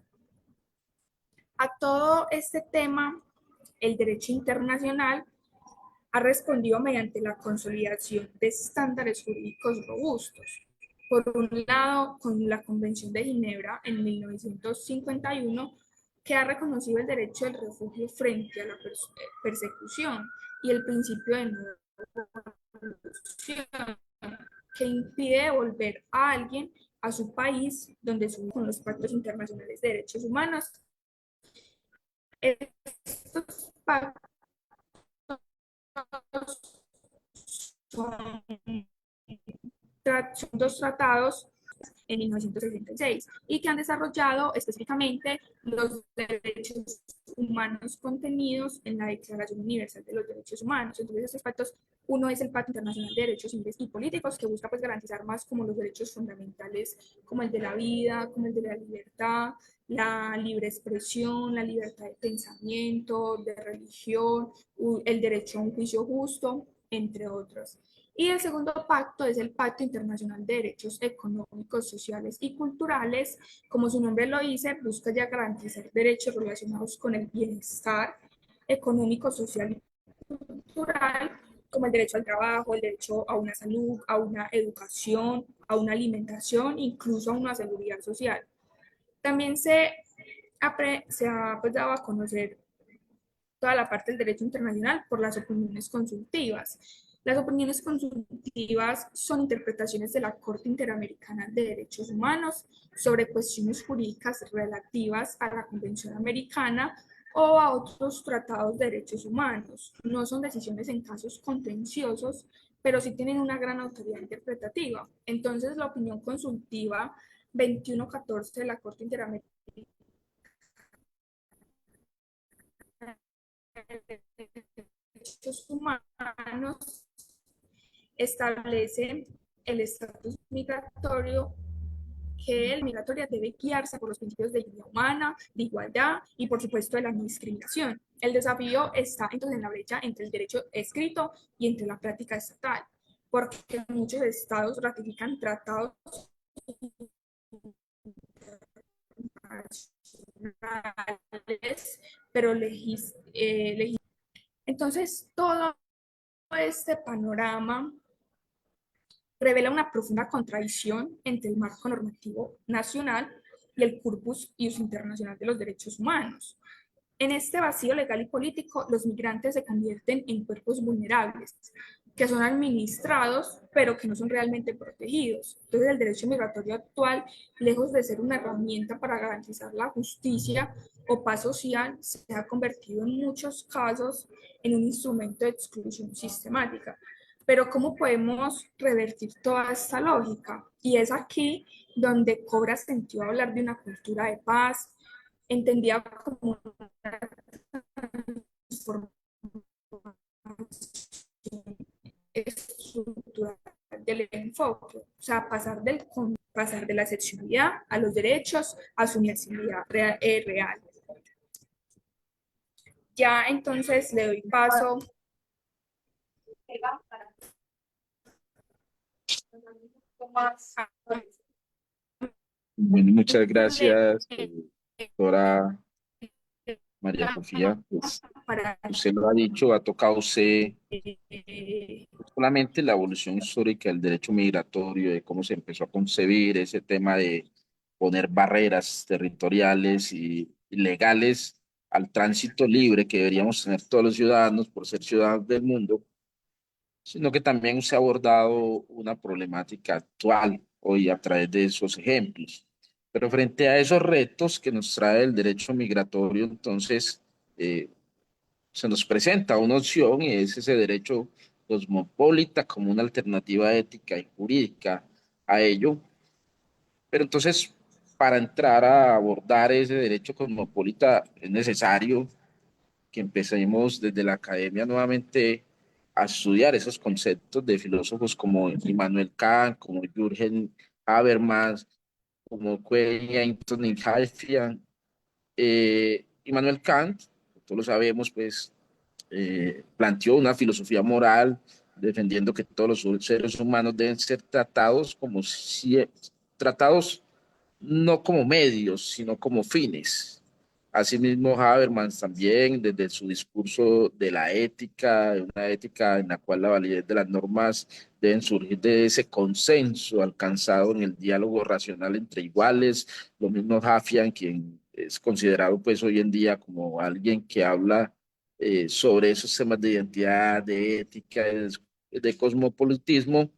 A todo este tema, el derecho internacional ha respondido mediante la consolidación de estándares jurídicos robustos. Por un lado, con la Convención de Ginebra en 1951, que ha reconocido el derecho al refugio frente a la persecución y el principio de no devolución, que impide devolver a alguien a su país donde suben con los pactos internacionales de derechos humanos. Estos pactos son dos tratados en 1966 y que han desarrollado específicamente los derechos humanos contenidos en la Declaración Universal de los Derechos Humanos. Entonces, estos pactos, uno es el Pacto Internacional de Derechos Civiles y Políticos, que busca pues garantizar más como los derechos fundamentales, como el de la vida, como el de la libertad, la libre expresión, la libertad de pensamiento, de religión, el derecho a un juicio justo, entre otros. Y el segundo pacto es el Pacto Internacional de Derechos Económicos, Sociales y Culturales. Como su nombre lo dice, busca ya garantizar derechos relacionados con el bienestar económico, social y cultural, como el derecho al trabajo, el derecho a una salud, a una educación, a una alimentación, incluso a una seguridad social. También se ha pues, dado a conocer toda la parte del derecho internacional por las opiniones consultivas. Las opiniones consultivas son interpretaciones de la Corte Interamericana de Derechos Humanos sobre cuestiones jurídicas relativas a la Convención Americana o a otros tratados de derechos humanos. No son decisiones en casos contenciosos, pero sí tienen una gran autoridad interpretativa. Entonces, la opinión consultiva 2114 de la Corte Interamericana de Derechos Humanos establece el estatus migratorio, que el migratorio debe guiarse por los principios de dignidad humana, de igualdad y, por supuesto, de la no discriminación. El desafío está entonces en la brecha entre el derecho escrito y entre la práctica estatal, porque muchos estados ratifican tratados internacionales, pero entonces todo este panorama revela una profunda contradicción entre el marco normativo nacional y el corpus ius internacional de los derechos humanos. En este vacío legal y político, los migrantes se convierten en cuerpos vulnerables, que son administrados, pero que no son realmente protegidos. Entonces, el derecho migratorio actual, lejos de ser una herramienta para garantizar la justicia o paz social, se ha convertido en muchos casos en un instrumento de exclusión sistemática. Pero ¿cómo podemos revertir toda esta lógica? Y es aquí donde cobra sentido hablar de una cultura de paz, entendida como una transformación estructural del enfoque, o sea, pasar de la excepcionalidad a los derechos a su universalidad real. Ya entonces le doy paso a Bueno, muchas gracias, doctora María Sofía. Pues para usted lo ha dicho, ha tocado usted solamente la evolución histórica del derecho migratorio, de cómo se empezó a concebir ese tema de poner barreras territoriales y legales al tránsito libre que deberíamos tener todos los ciudadanos por ser ciudadanos del mundo, sino que también se ha abordado una problemática actual hoy a través de esos ejemplos. Pero frente a esos retos que nos trae el derecho migratorio, entonces se nos presenta una opción y es ese derecho cosmopolita como una alternativa ética y jurídica a ello. Pero entonces, para entrar a abordar ese derecho cosmopolita es necesario que empecemos desde la academia nuevamente a estudiar esos conceptos de filósofos como Immanuel Kant, como Jürgen Habermas, como Quentin Halfian. Immanuel Kant, todos lo sabemos, pues planteó una filosofía moral defendiendo que todos los seres humanos deben ser tratados como si, tratados no como medios, sino como fines. Asimismo, Habermas también, desde su discurso de la ética, una ética en la cual la validez de las normas deben surgir de ese consenso alcanzado en el diálogo racional entre iguales. Lo mismo Hafian, quien es considerado pues hoy en día como alguien que habla sobre esos temas de identidad, de ética, de cosmopolitismo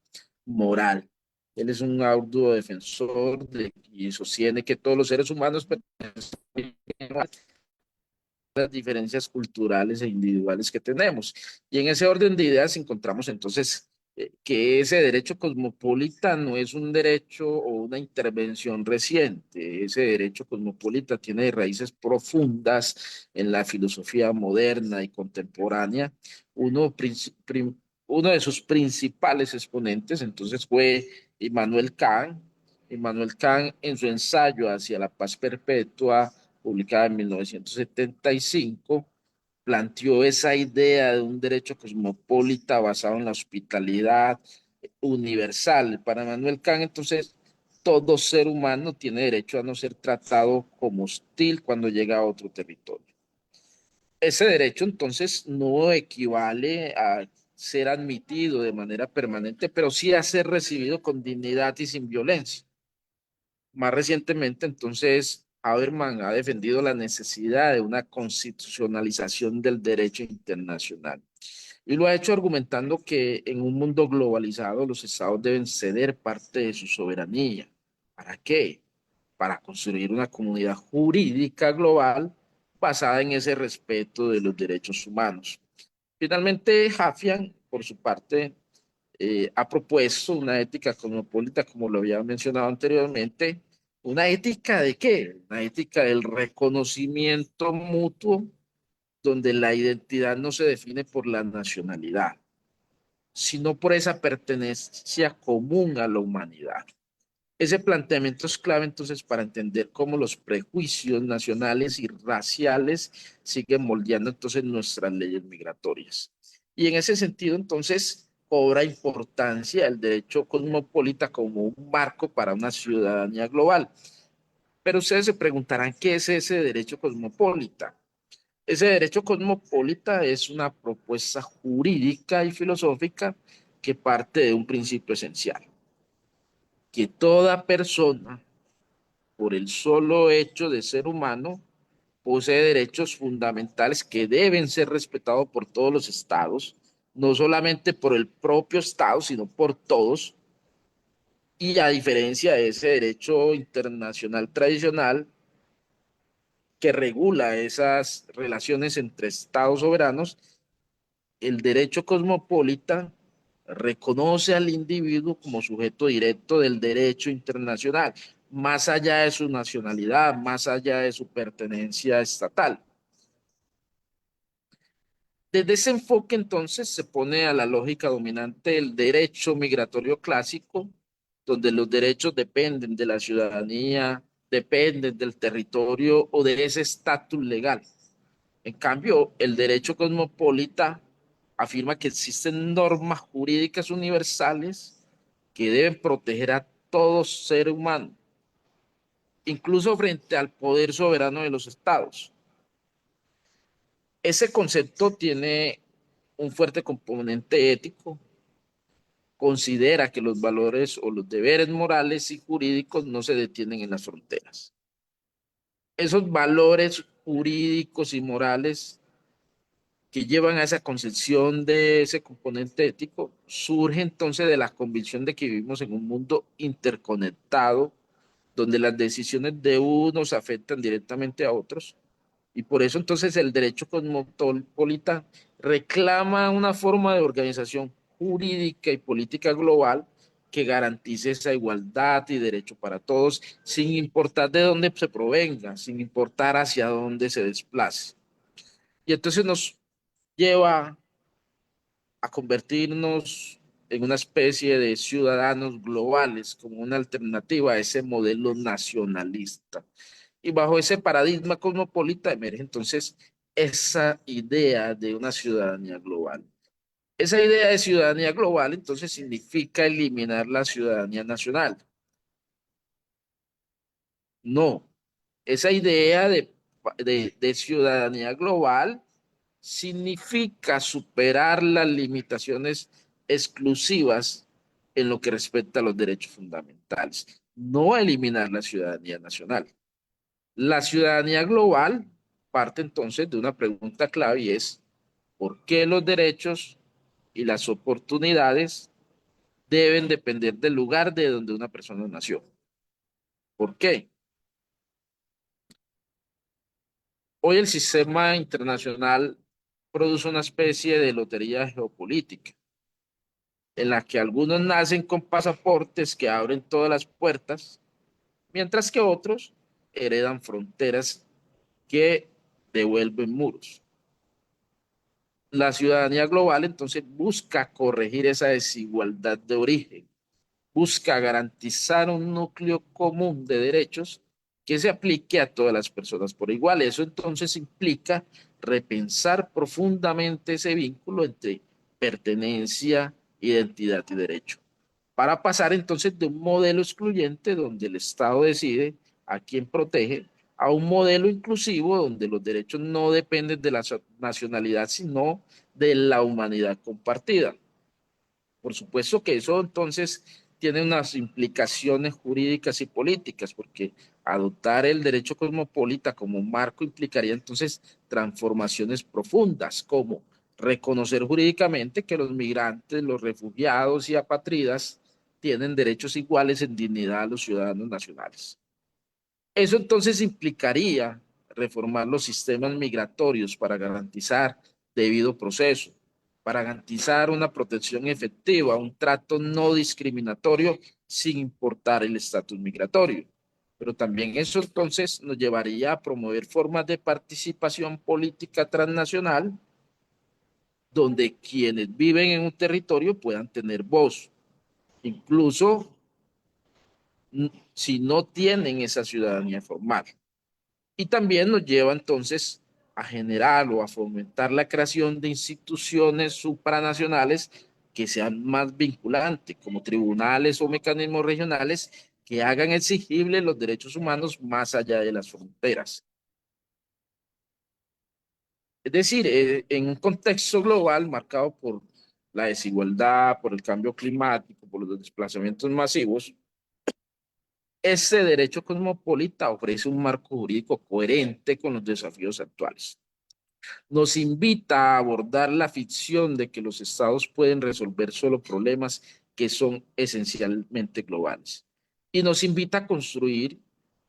moral. Él es un arduo defensor y sostiene que todos los seres humanos pertenecen a las diferencias culturales e individuales que tenemos. Y en ese orden de ideas encontramos entonces que ese derecho cosmopolita no es un derecho o una intervención reciente. Ese derecho cosmopolita tiene raíces profundas en la filosofía moderna y contemporánea. Uno, uno de sus principales exponentes entonces fue Immanuel Kant. Immanuel Kant en su ensayo hacia la paz perpetua publicada en 1975, planteó esa idea de un derecho cosmopolita basado en la hospitalidad universal. Para Manuel Kant, entonces, todo ser humano tiene derecho a no ser tratado como hostil cuando llega a otro territorio. Ese derecho, entonces, no equivale a ser admitido de manera permanente, pero sí a ser recibido con dignidad y sin violencia. Más recientemente, entonces, Habermas ha defendido la necesidad de una constitucionalización del derecho internacional. Y lo ha hecho argumentando que en un mundo globalizado los estados deben ceder parte de su soberanía. ¿Para qué? Para construir una comunidad jurídica global basada en ese respeto de los derechos humanos. Finalmente, Hafian, por su parte, ha propuesto una ética cosmopolita, como lo había mencionado anteriormente. ¿Una ética de qué? Una ética del reconocimiento mutuo, donde la identidad no se define por la nacionalidad, sino por esa pertenencia común a la humanidad. Ese planteamiento es clave entonces para entender cómo los prejuicios nacionales y raciales siguen moldeando entonces nuestras leyes migratorias. Y en ese sentido entonces cobra importancia el derecho cosmopolita como un marco para una ciudadanía global. Pero ustedes se preguntarán, ¿qué es ese derecho cosmopolita? Ese derecho cosmopolita es una propuesta jurídica y filosófica que parte de un principio esencial, que toda persona, por el solo hecho de ser humano, posee derechos fundamentales que deben ser respetados por todos los estados, no solamente por el propio estado, sino por todos. Y a diferencia de ese derecho internacional tradicional que regula esas relaciones entre estados soberanos, el derecho cosmopolita reconoce al individuo como sujeto directo del derecho internacional, más allá de su nacionalidad, más allá de su pertenencia estatal. Desde ese enfoque, entonces, se pone a la lógica dominante del derecho migratorio clásico, donde los derechos dependen de la ciudadanía, dependen del territorio o de ese estatus legal. En cambio, el derecho cosmopolita afirma que existen normas jurídicas universales que deben proteger a todo ser humano, incluso frente al poder soberano de los estados. Ese concepto tiene un fuerte componente ético, considera que los valores o los deberes morales y jurídicos no se detienen en las fronteras. Esos valores jurídicos y morales que llevan a esa concepción de ese componente ético surge entonces de la convicción de que vivimos en un mundo interconectado, donde las decisiones de unos afectan directamente a otros. Y por eso entonces el derecho cosmopolita reclama una forma de organización jurídica y política global que garantice esa igualdad y derecho para todos, sin importar de dónde se provenga, sin importar hacia dónde se desplace. Y entonces nos lleva a convertirnos en una especie de ciudadanos globales como una alternativa a ese modelo nacionalista. Y bajo ese paradigma cosmopolita emerge entonces esa idea de una ciudadanía global. Esa idea de ciudadanía global entonces significa eliminar la ciudadanía nacional. No, esa idea de ciudadanía global significa superar las limitaciones exclusivas en lo que respecta a los derechos fundamentales, no eliminar la ciudadanía nacional. La ciudadanía global parte entonces de una pregunta clave y es, ¿por qué los derechos y las oportunidades deben depender del lugar de donde una persona nació? ¿Por qué? Hoy el sistema internacional produce una especie de lotería geopolítica, en la que algunos nacen con pasaportes que abren todas las puertas, mientras que otros heredan fronteras que devuelven muros. La ciudadanía global entonces busca corregir esa desigualdad de origen, busca garantizar un núcleo común de derechos que se aplique a todas las personas por igual. Eso entonces implica repensar profundamente ese vínculo entre pertenencia, identidad y derecho, para pasar entonces de un modelo excluyente donde el Estado decide a quién protege, a un modelo inclusivo donde los derechos no dependen de la nacionalidad, sino de la humanidad compartida. Por supuesto que eso entonces tiene unas implicaciones jurídicas y políticas, porque adoptar el derecho cosmopolita como marco implicaría entonces transformaciones profundas, como reconocer jurídicamente que los migrantes, los refugiados y apátridas tienen derechos iguales en dignidad a los ciudadanos nacionales. Eso entonces implicaría reformar los sistemas migratorios para garantizar debido proceso, para garantizar una protección efectiva, un trato no discriminatorio sin importar el estatus migratorio. Pero también eso entonces nos llevaría a promover formas de participación política transnacional donde quienes viven en un territorio puedan tener voz, incluso si no tienen esa ciudadanía formal. Y también nos lleva entonces a generar o a fomentar la creación de instituciones supranacionales que sean más vinculantes, como tribunales o mecanismos regionales que hagan exigibles los derechos humanos más allá de las fronteras. Es decir, en un contexto global marcado por la desigualdad, por el cambio climático, por los desplazamientos masivos, ese derecho cosmopolita ofrece un marco jurídico coherente con los desafíos actuales. Nos invita a abordar la ficción de que los estados pueden resolver solo problemas que son esencialmente globales. Y nos invita a construir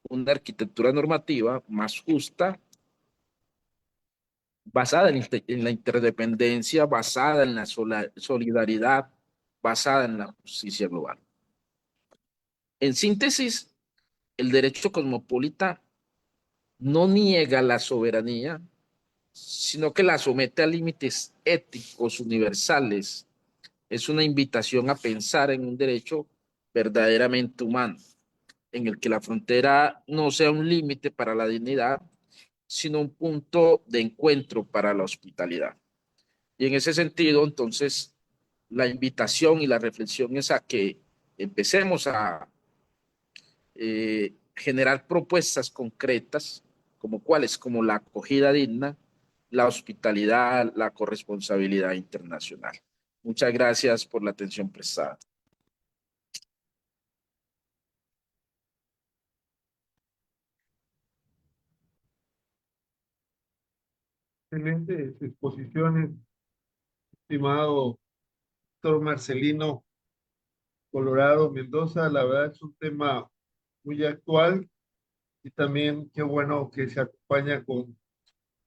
una arquitectura normativa más justa, basada en la interdependencia, basada en la solidaridad, basada en la justicia global. En síntesis, el derecho cosmopolita no niega la soberanía, sino que la somete a límites éticos universales. Es una invitación a pensar en un derecho verdaderamente humano, en el que la frontera no sea un límite para la dignidad, sino un punto de encuentro para la hospitalidad. Y en ese sentido, entonces, la invitación y la reflexión es a que empecemos a generar propuestas concretas, como cuáles, como la acogida digna, la hospitalidad, la corresponsabilidad internacional. Muchas gracias por la atención prestada. Excelentes exposiciones, estimado doctor Marcelino Colorado Mendoza. La verdad es un tema muy actual y también qué bueno que se acompaña con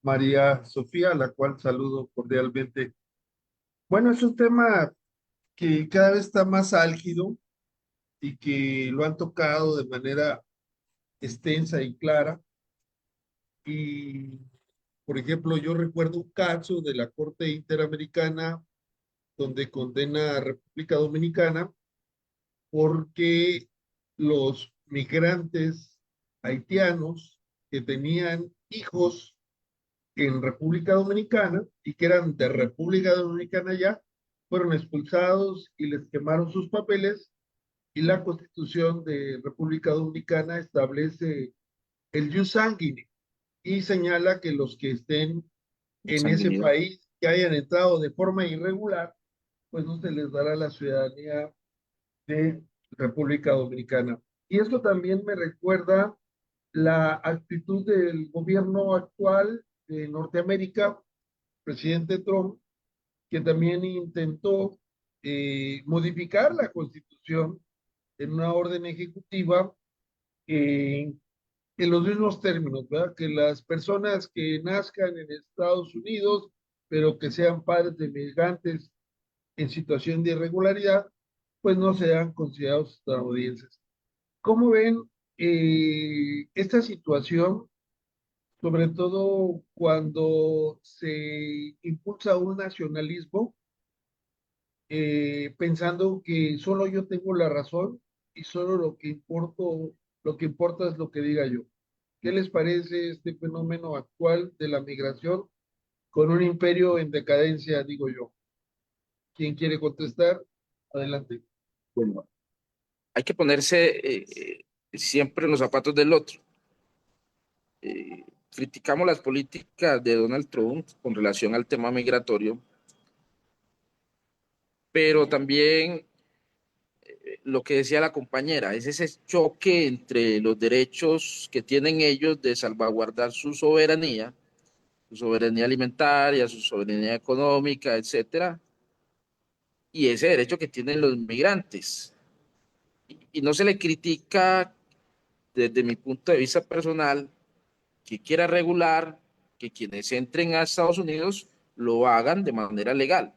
María Sofía, la cual saludo cordialmente. Bueno, es un tema que cada vez está más álgido y que lo han tocado de manera extensa y clara. Y, por ejemplo, yo recuerdo un caso de la Corte Interamericana donde condena a República Dominicana porque los migrantes haitianos que tenían hijos en República Dominicana y que eran de República Dominicana ya, fueron expulsados y les quemaron sus papeles, y la Constitución de República Dominicana establece el jus sanguinis y señala que los que estén en ese Sanguinidad. país, que hayan entrado de forma irregular, pues no se les dará la ciudadanía de República Dominicana. Y esto también me recuerda la actitud del gobierno actual de Norteamérica, presidente Trump, que también intentó modificar la Constitución en una orden ejecutiva eh, en los mismos términos, ¿verdad? Que las personas que nazcan en Estados Unidos, pero que sean padres de migrantes en situación de irregularidad, pues no sean considerados estadounidenses. ¿Cómo ven esta situación, sobre todo cuando se impulsa un nacionalismo, pensando que solo yo tengo la razón y solo lo que importa es lo que diga yo? ¿Qué les parece este fenómeno actual de la migración con un imperio en decadencia, digo yo? ¿Quién quiere contestar? Adelante. Bueno, hay que ponerse siempre en los zapatos del otro. Criticamos las políticas de Donald Trump con relación al tema migratorio, pero también lo que decía la compañera, es ese choque entre los derechos que tienen ellos de salvaguardar su soberanía alimentaria, su soberanía económica, etcétera, y ese derecho que tienen los migrantes. Y no se le critica, desde mi punto de vista personal, que quiera regular que quienes entren a Estados Unidos lo hagan de manera legal.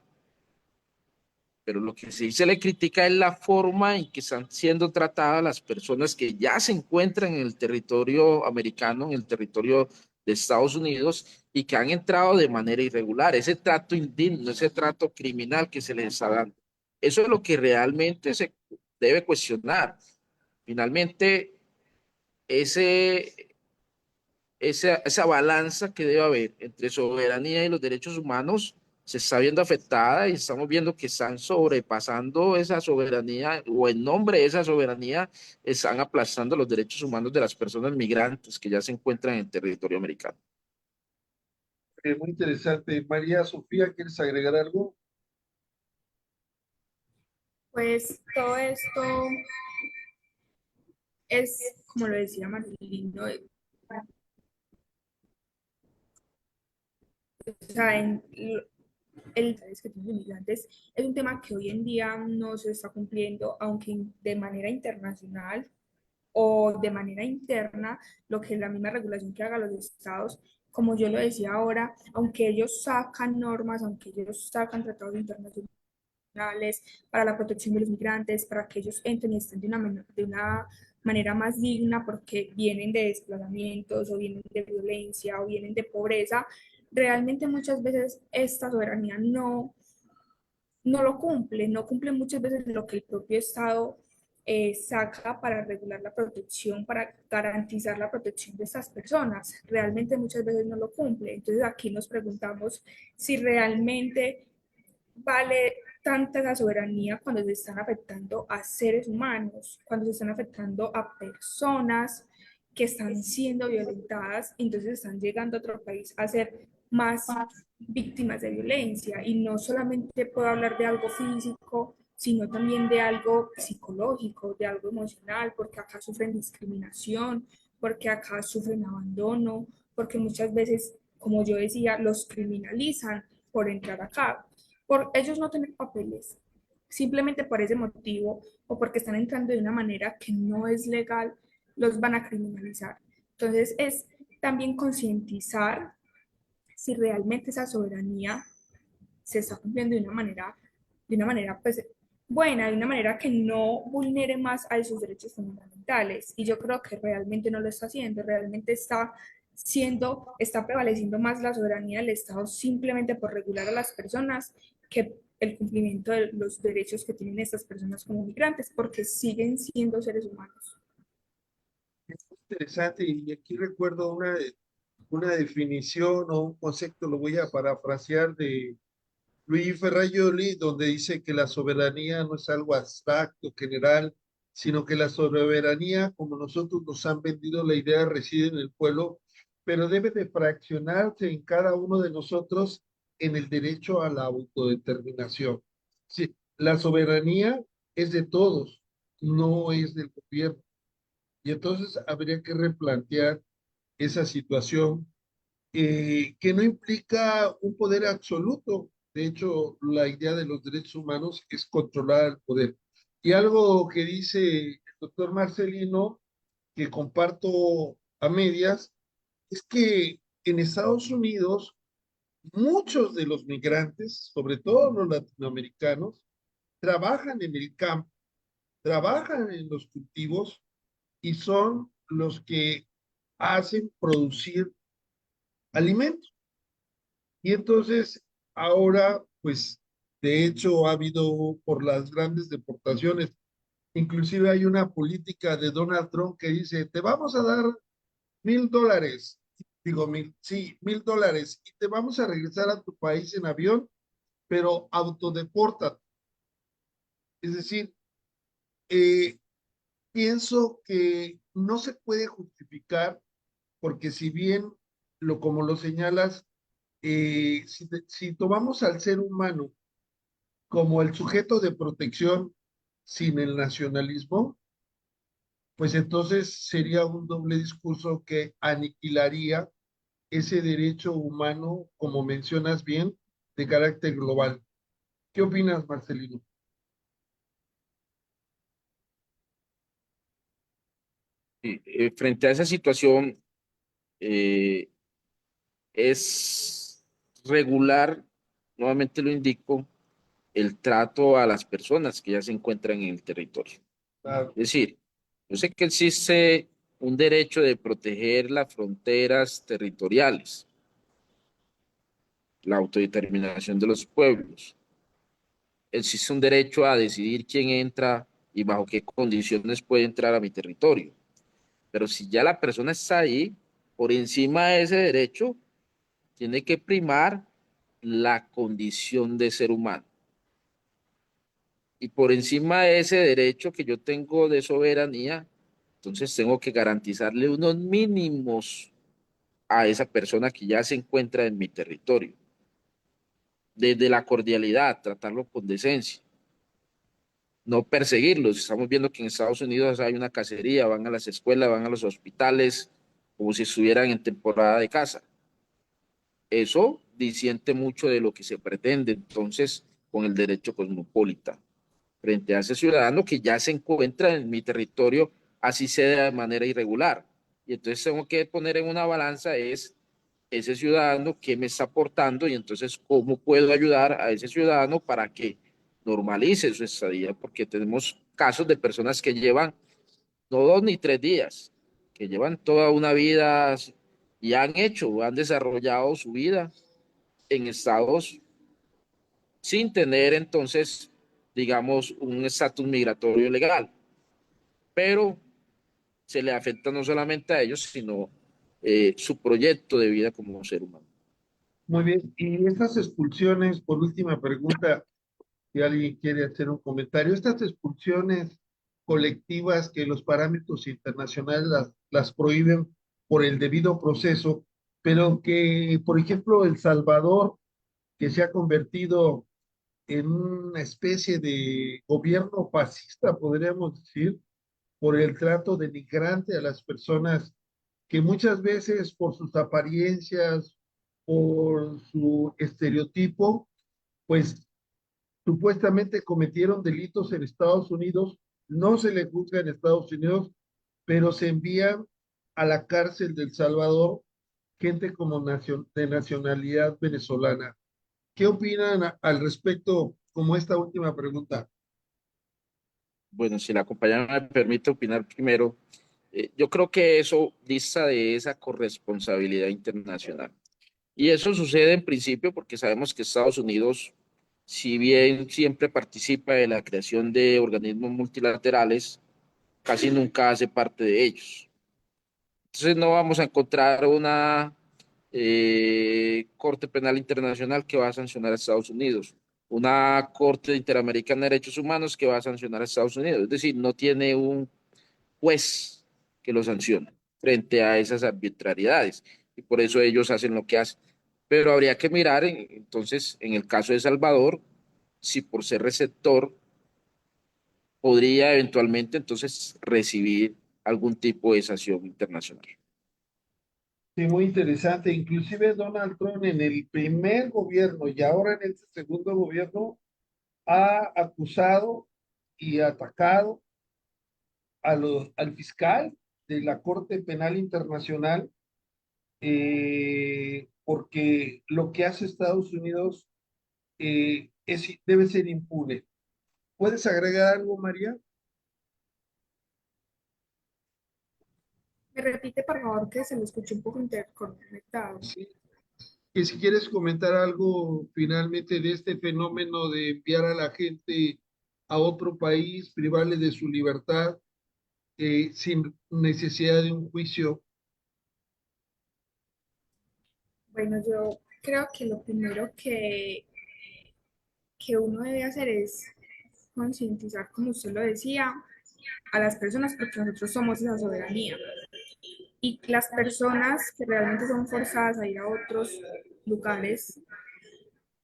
Pero lo que sí se le critica es la forma en que están siendo tratadas las personas que ya se encuentran en el territorio americano, en el territorio de Estados Unidos, y que han entrado de manera irregular. Ese trato indigno, ese trato criminal que se les está dando. Eso es lo que realmente se debe cuestionar. Finalmente, esa balanza que debe haber entre soberanía y los derechos humanos se está viendo afectada y estamos viendo que están sobrepasando esa soberanía o en nombre de esa soberanía están aplastando los derechos humanos de las personas migrantes que ya se encuentran en el territorio americano. Muy interesante. María Sofía, ¿quieres agregar algo? Pues todo esto es, como lo decía Marcelino, o sea, el que tienen los inmigrantes es un tema que hoy en día no se está cumpliendo, aunque de manera internacional o de manera interna, lo que es la misma regulación que hagan los estados, como yo lo decía ahora, aunque ellos sacan normas, aunque ellos sacan tratados internacionales para la protección de los migrantes, para que ellos entren y estén de una manera más digna porque vienen de desplazamientos o vienen de violencia o vienen de pobreza, realmente muchas veces esta soberanía no lo cumple, no cumple muchas veces lo que el propio Estado saca para regular la protección, para garantizar la protección de estas personas. Realmente muchas veces no lo cumple. Entonces aquí nos preguntamos si realmente vale tanta la soberanía cuando se están afectando a seres humanos, cuando se están afectando a personas que están siendo violentadas, entonces están llegando a otro país a ser más víctimas de violencia. Y no solamente puedo hablar de algo físico, sino también de algo psicológico, de algo emocional, porque acá sufren discriminación, porque acá sufren abandono, porque muchas veces, como yo decía, los criminalizan por entrar acá, por ellos no tener papeles, simplemente por ese motivo o porque están entrando de una manera que no es legal, los van a criminalizar. Entonces es también concientizar si realmente esa soberanía se está cumpliendo de una manera pues, buena, de una manera que no vulnere más a esos derechos fundamentales. Y yo creo que realmente no lo está haciendo, realmente está prevaleciendo más la soberanía del Estado simplemente por regular a las personas que el cumplimiento de los derechos que tienen estas personas como migrantes, porque siguen siendo seres humanos. Interesante. Y aquí recuerdo una definición o un concepto, lo voy a parafrasear de Luis Ferrayoli, donde dice que la soberanía no es algo abstracto, general, sino que la soberanía, como nosotros nos han vendido la idea, reside en el pueblo, pero debe de fraccionarse en cada uno de nosotros en el derecho a la autodeterminación. Sí, la soberanía es de todos, no es del gobierno. Y entonces habría que replantear esa situación que no implica un poder absoluto. De hecho, la idea de los derechos humanos es controlar el poder. Y algo que dice el doctor Marcelino, que comparto a medias, es que en Estados Unidos muchos de los migrantes, sobre todo los latinoamericanos, trabajan en el campo, trabajan en los cultivos y son los que hacen producir alimentos. Y entonces, ahora, pues, de hecho, ha habido por las grandes deportaciones, inclusive hay una política de Donald Trump que dice, te vamos a dar $1,000, digo, sí, $1,000, y te vamos a regresar a tu país en avión, pero autodepórtate. Es decir, eh, pienso que no se puede justificar, porque si bien, como lo señalas, si tomamos al ser humano como el sujeto de protección sin el nacionalismo, pues entonces sería un doble discurso que aniquilaría ese derecho humano, como mencionas bien, de carácter global. ¿Qué opinas, Marcelino? Frente a esa situación, eh, es regular, nuevamente lo indico, el trato a las personas que ya se encuentran en el territorio. Claro. Es decir, yo sé que existe un derecho de proteger las fronteras territoriales, la autodeterminación de los pueblos. Existe un derecho a decidir quién entra y bajo qué condiciones puede entrar a mi territorio. Pero si ya la persona está ahí, por encima de ese derecho, tiene que primar la condición de ser humano. Y por encima de ese derecho que yo tengo de soberanía, entonces tengo que garantizarle unos mínimos a esa persona que ya se encuentra en mi territorio. Desde la cordialidad, tratarlo con decencia, no perseguirlos. Estamos viendo que en Estados Unidos hay una cacería, van a las escuelas, van a los hospitales, como si estuvieran en temporada de caza. Eso disiente mucho de lo que se pretende entonces con el derecho cosmopolita frente a ese ciudadano que ya se encuentra en mi territorio, así sea de manera irregular. Y entonces tengo que poner en una balanza es ese ciudadano que me está aportando y entonces cómo puedo ayudar a ese ciudadano para que normalice su estadía, porque tenemos casos de personas que llevan no 2 ni 3 días, que llevan toda una vida y han hecho, han desarrollado su vida en estados sin tener entonces, digamos, un estatus migratorio legal, pero se le afecta no solamente a ellos, sino su proyecto de vida como ser humano. Muy bien. Y estas expulsiones, por última pregunta, si alguien quiere hacer un comentario, estas expulsiones colectivas que los parámetros internacionales las prohíben por el debido proceso, pero que, por ejemplo, El Salvador, que se ha convertido en una especie de gobierno fascista, podríamos decir, por el trato denigrante a las personas que muchas veces por sus apariencias, por su estereotipo, pues supuestamente cometieron delitos en Estados Unidos, no se le juzga en Estados Unidos, pero se envían a la cárcel del Salvador gente como de nacionalidad venezolana. ¿Qué opinan al respecto como esta última pregunta? Bueno, si la compañera me permite opinar primero, yo creo que eso dista de esa corresponsabilidad internacional. Y eso sucede en principio porque sabemos que Estados Unidos, si bien siempre participa de la creación de organismos multilaterales, casi nunca hace parte de ellos. Entonces no vamos a encontrar una Corte Penal Internacional que va a sancionar a Estados Unidos, una Corte Interamericana de Derechos Humanos que va a sancionar a Estados Unidos. Es decir, no tiene un juez que lo sancione frente a esas arbitrariedades. Y por eso ellos hacen lo que hacen. Pero habría que mirar, entonces, en el caso de Salvador, si por ser receptor podría eventualmente entonces recibir algún tipo de sanción internacional. Sí, muy interesante. Inclusive Donald Trump en el primer gobierno y ahora en este segundo gobierno ha acusado y atacado al fiscal de la Corte Penal Internacional porque lo que hace Estados Unidos debe ser impune. ¿Puedes agregar algo, María? Me repite, por favor, que se lo escuché un poco interconectado. Sí. Que si quieres comentar algo finalmente de este fenómeno de enviar a la gente a otro país, privarle de su libertad sin necesidad de un juicio. Bueno, yo creo que lo primero que uno debe hacer es concientizar, como usted lo decía, a las personas porque nosotros somos esa soberanía. Y las personas que realmente son forzadas a ir a otros lugares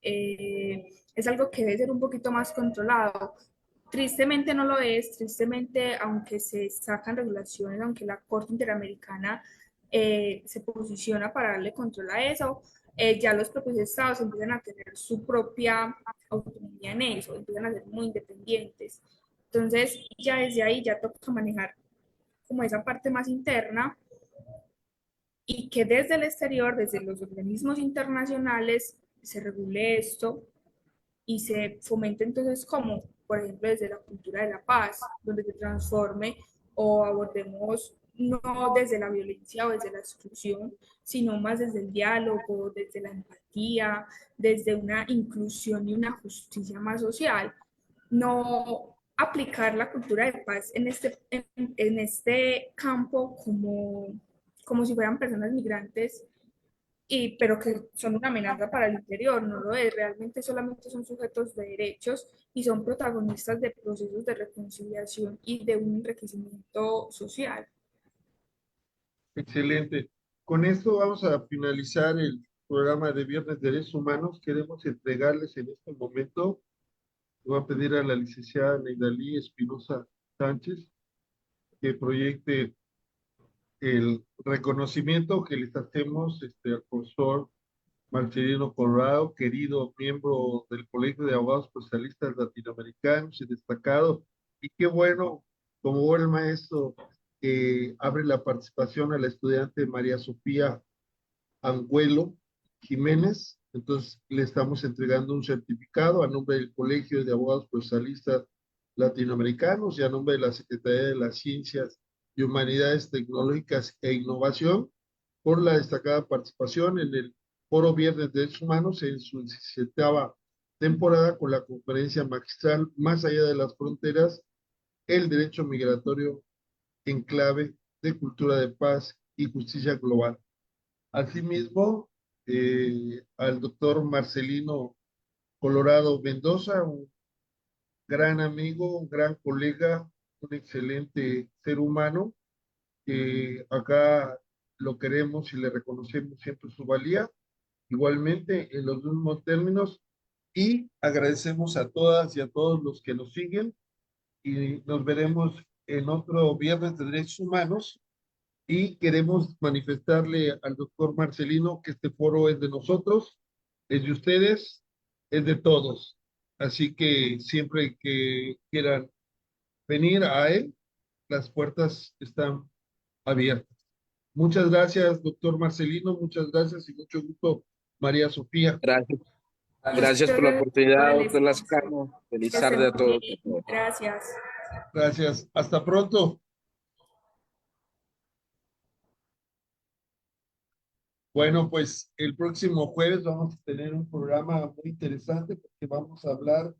es algo que debe ser un poquito más controlado. Tristemente no lo es, tristemente aunque se sacan regulaciones, aunque la Corte Interamericana se posiciona para darle control a eso, ya los propios estados empiezan a tener su propia autonomía en eso, empiezan a ser muy independientes. Entonces ya desde ahí ya toca manejar como esa parte más interna y que desde el exterior, desde los organismos internacionales, se regule esto y se fomente entonces como, por ejemplo, desde la cultura de la paz, donde se transforme o abordemos no desde la violencia o desde la exclusión, sino más desde el diálogo, desde la empatía, desde una inclusión y una justicia más social. No aplicar la cultura de paz en este campo como si fueran personas migrantes pero que son una amenaza para el interior, no lo es, realmente solamente son sujetos de derechos y son protagonistas de procesos de reconciliación y de un enriquecimiento social. Excelente. Con esto vamos a finalizar el programa de Viernes de Derechos Humanos. Queremos entregarles en este momento, voy a pedir a la licenciada Neidalí Espinosa Sánchez que proyecte el reconocimiento que les hacemos al profesor Marcelino Colorado, querido miembro del Colegio de Abogados Procesalistas Latinoamericanos y destacado. Y qué bueno, como buen maestro, que abre la participación a la estudiante María Sofía Angüelo Jiménez. Entonces, le estamos entregando un certificado a nombre del Colegio de Abogados Procesalistas Latinoamericanos y a nombre de la Secretaría de las Ciencias y Humanidades Tecnológicas e Innovación por la destacada participación en el Foro Viernes de Derechos Humanos en su 17ª temporada con la conferencia magistral Más allá de las fronteras, el derecho migratorio en clave de cultura de paz y justicia global. Asimismo, al doctor Marcelino Colorado Mendoza, un gran amigo, un gran colega, un excelente ser humano, que acá lo queremos y le reconocemos siempre su valía, igualmente en los mismos términos, y agradecemos a todas y a todos los que nos siguen y nos veremos en otro Viernes de Derechos Humanos. Y queremos manifestarle al doctor Marcelino que este foro es de nosotros, es de ustedes, es de todos. Así que siempre que quieran venir a él, las puertas están abiertas. Muchas gracias, doctor Marcelino, muchas gracias y mucho gusto, María Sofía. Gracias. Gracias por la oportunidad, doctor Lascano. Feliz tarde a todos. Gracias. Gracias. Hasta pronto. Bueno, pues el próximo jueves vamos a tener un programa muy interesante porque vamos a hablar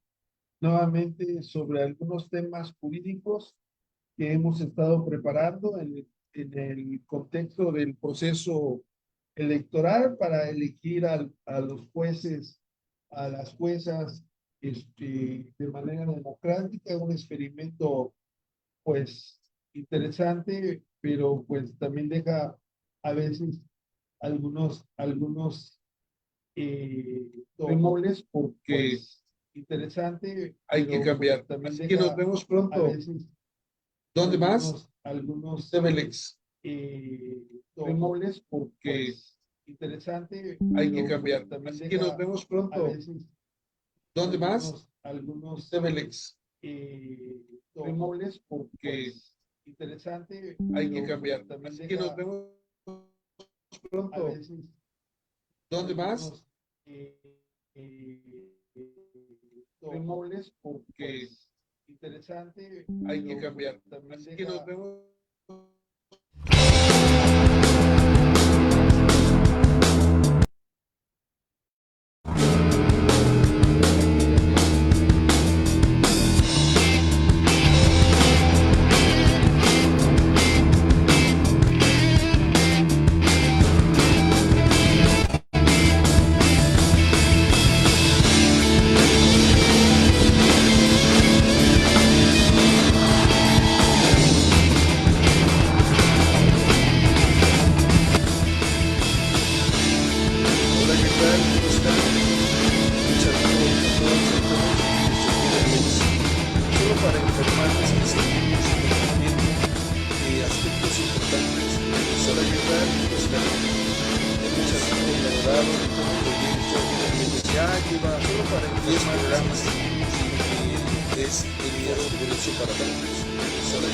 nuevamente sobre algunos temas jurídicos que hemos estado preparando en el contexto del proceso electoral para elegir a los jueces, a las juezas, de manera democrática, un experimento pues interesante, pero pues también deja a veces algunos bemoles porque pues, interesante, hay que cambiar. También así que nos vemos pronto. ¿Dónde más? Algunos Temelex. Bemoles porque pues, interesante, hay que cambiar. También así que nos vemos pronto. ¿Dónde más? Algunos Temelex. Bemoles porque pues, interesante, hay que cambiar. También así que nos vemos pronto. ¿Dónde más? Bemoles porque pues, interesante, hay que cambiar. También así que nos vemos.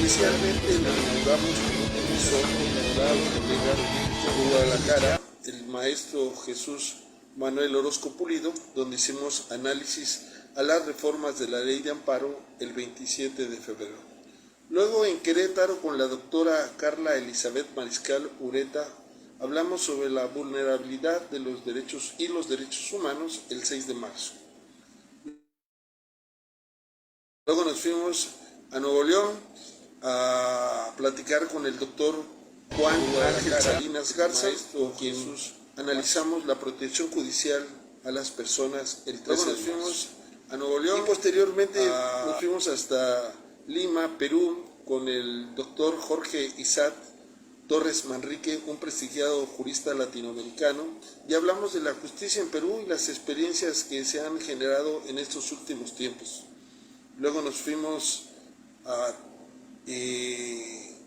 Inicialmente lo inauguramos con un profesor, un colega de Guadalajara, el maestro Jesús Manuel Orozco Pulido, donde hicimos análisis a las reformas de la ley de amparo el 27 de febrero. Luego en Querétaro con la doctora Carla Elizabeth Mariscal Ureta hablamos sobre la vulnerabilidad de los derechos y los derechos humanos el 6 de marzo. Luego nos fuimos a Nuevo León a platicar con el doctor Juan Ángel Salinas Garza, con quien analizamos la protección judicial a las personas el 13 de marzo. Nos fuimos a Nuevo León y posteriormente nos fuimos hasta Lima, Perú, con el doctor Jorge Isat Torres Manrique, un prestigiado jurista latinoamericano, y hablamos de la justicia en Perú y las experiencias que se han generado en estos últimos tiempos. Luego nos fuimos a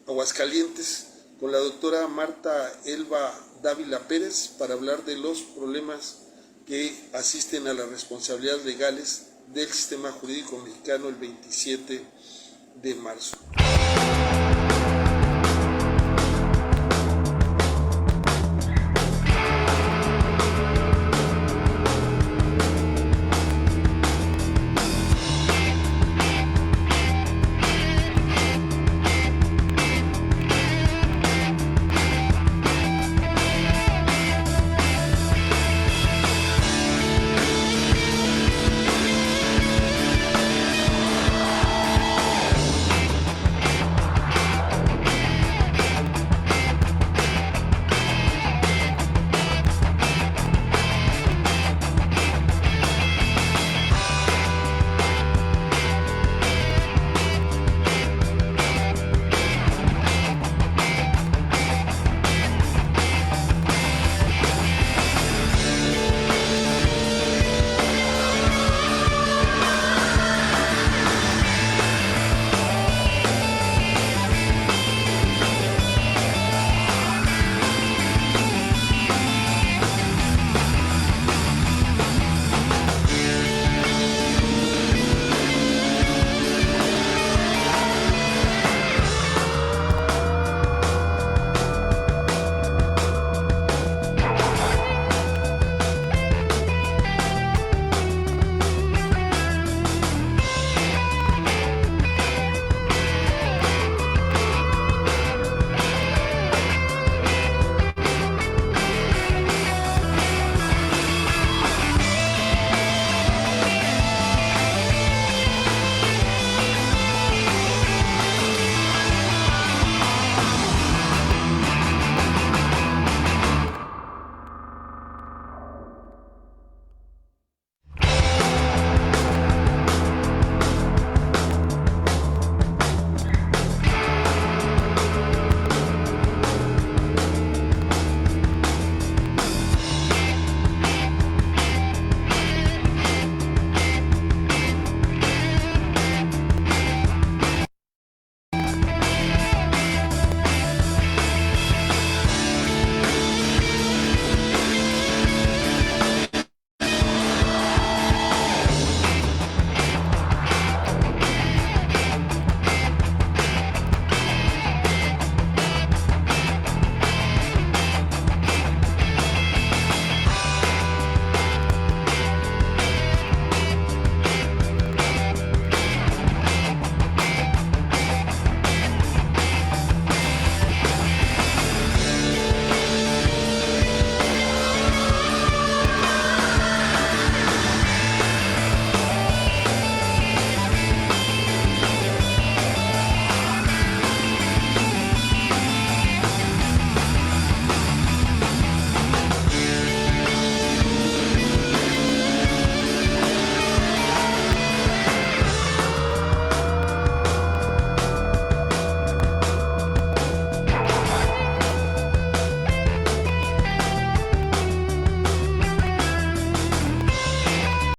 Aguascalientes con la doctora Marta Elba Dávila Pérez para hablar de los problemas que asisten a las responsabilidades legales del sistema jurídico mexicano el 27 de marzo.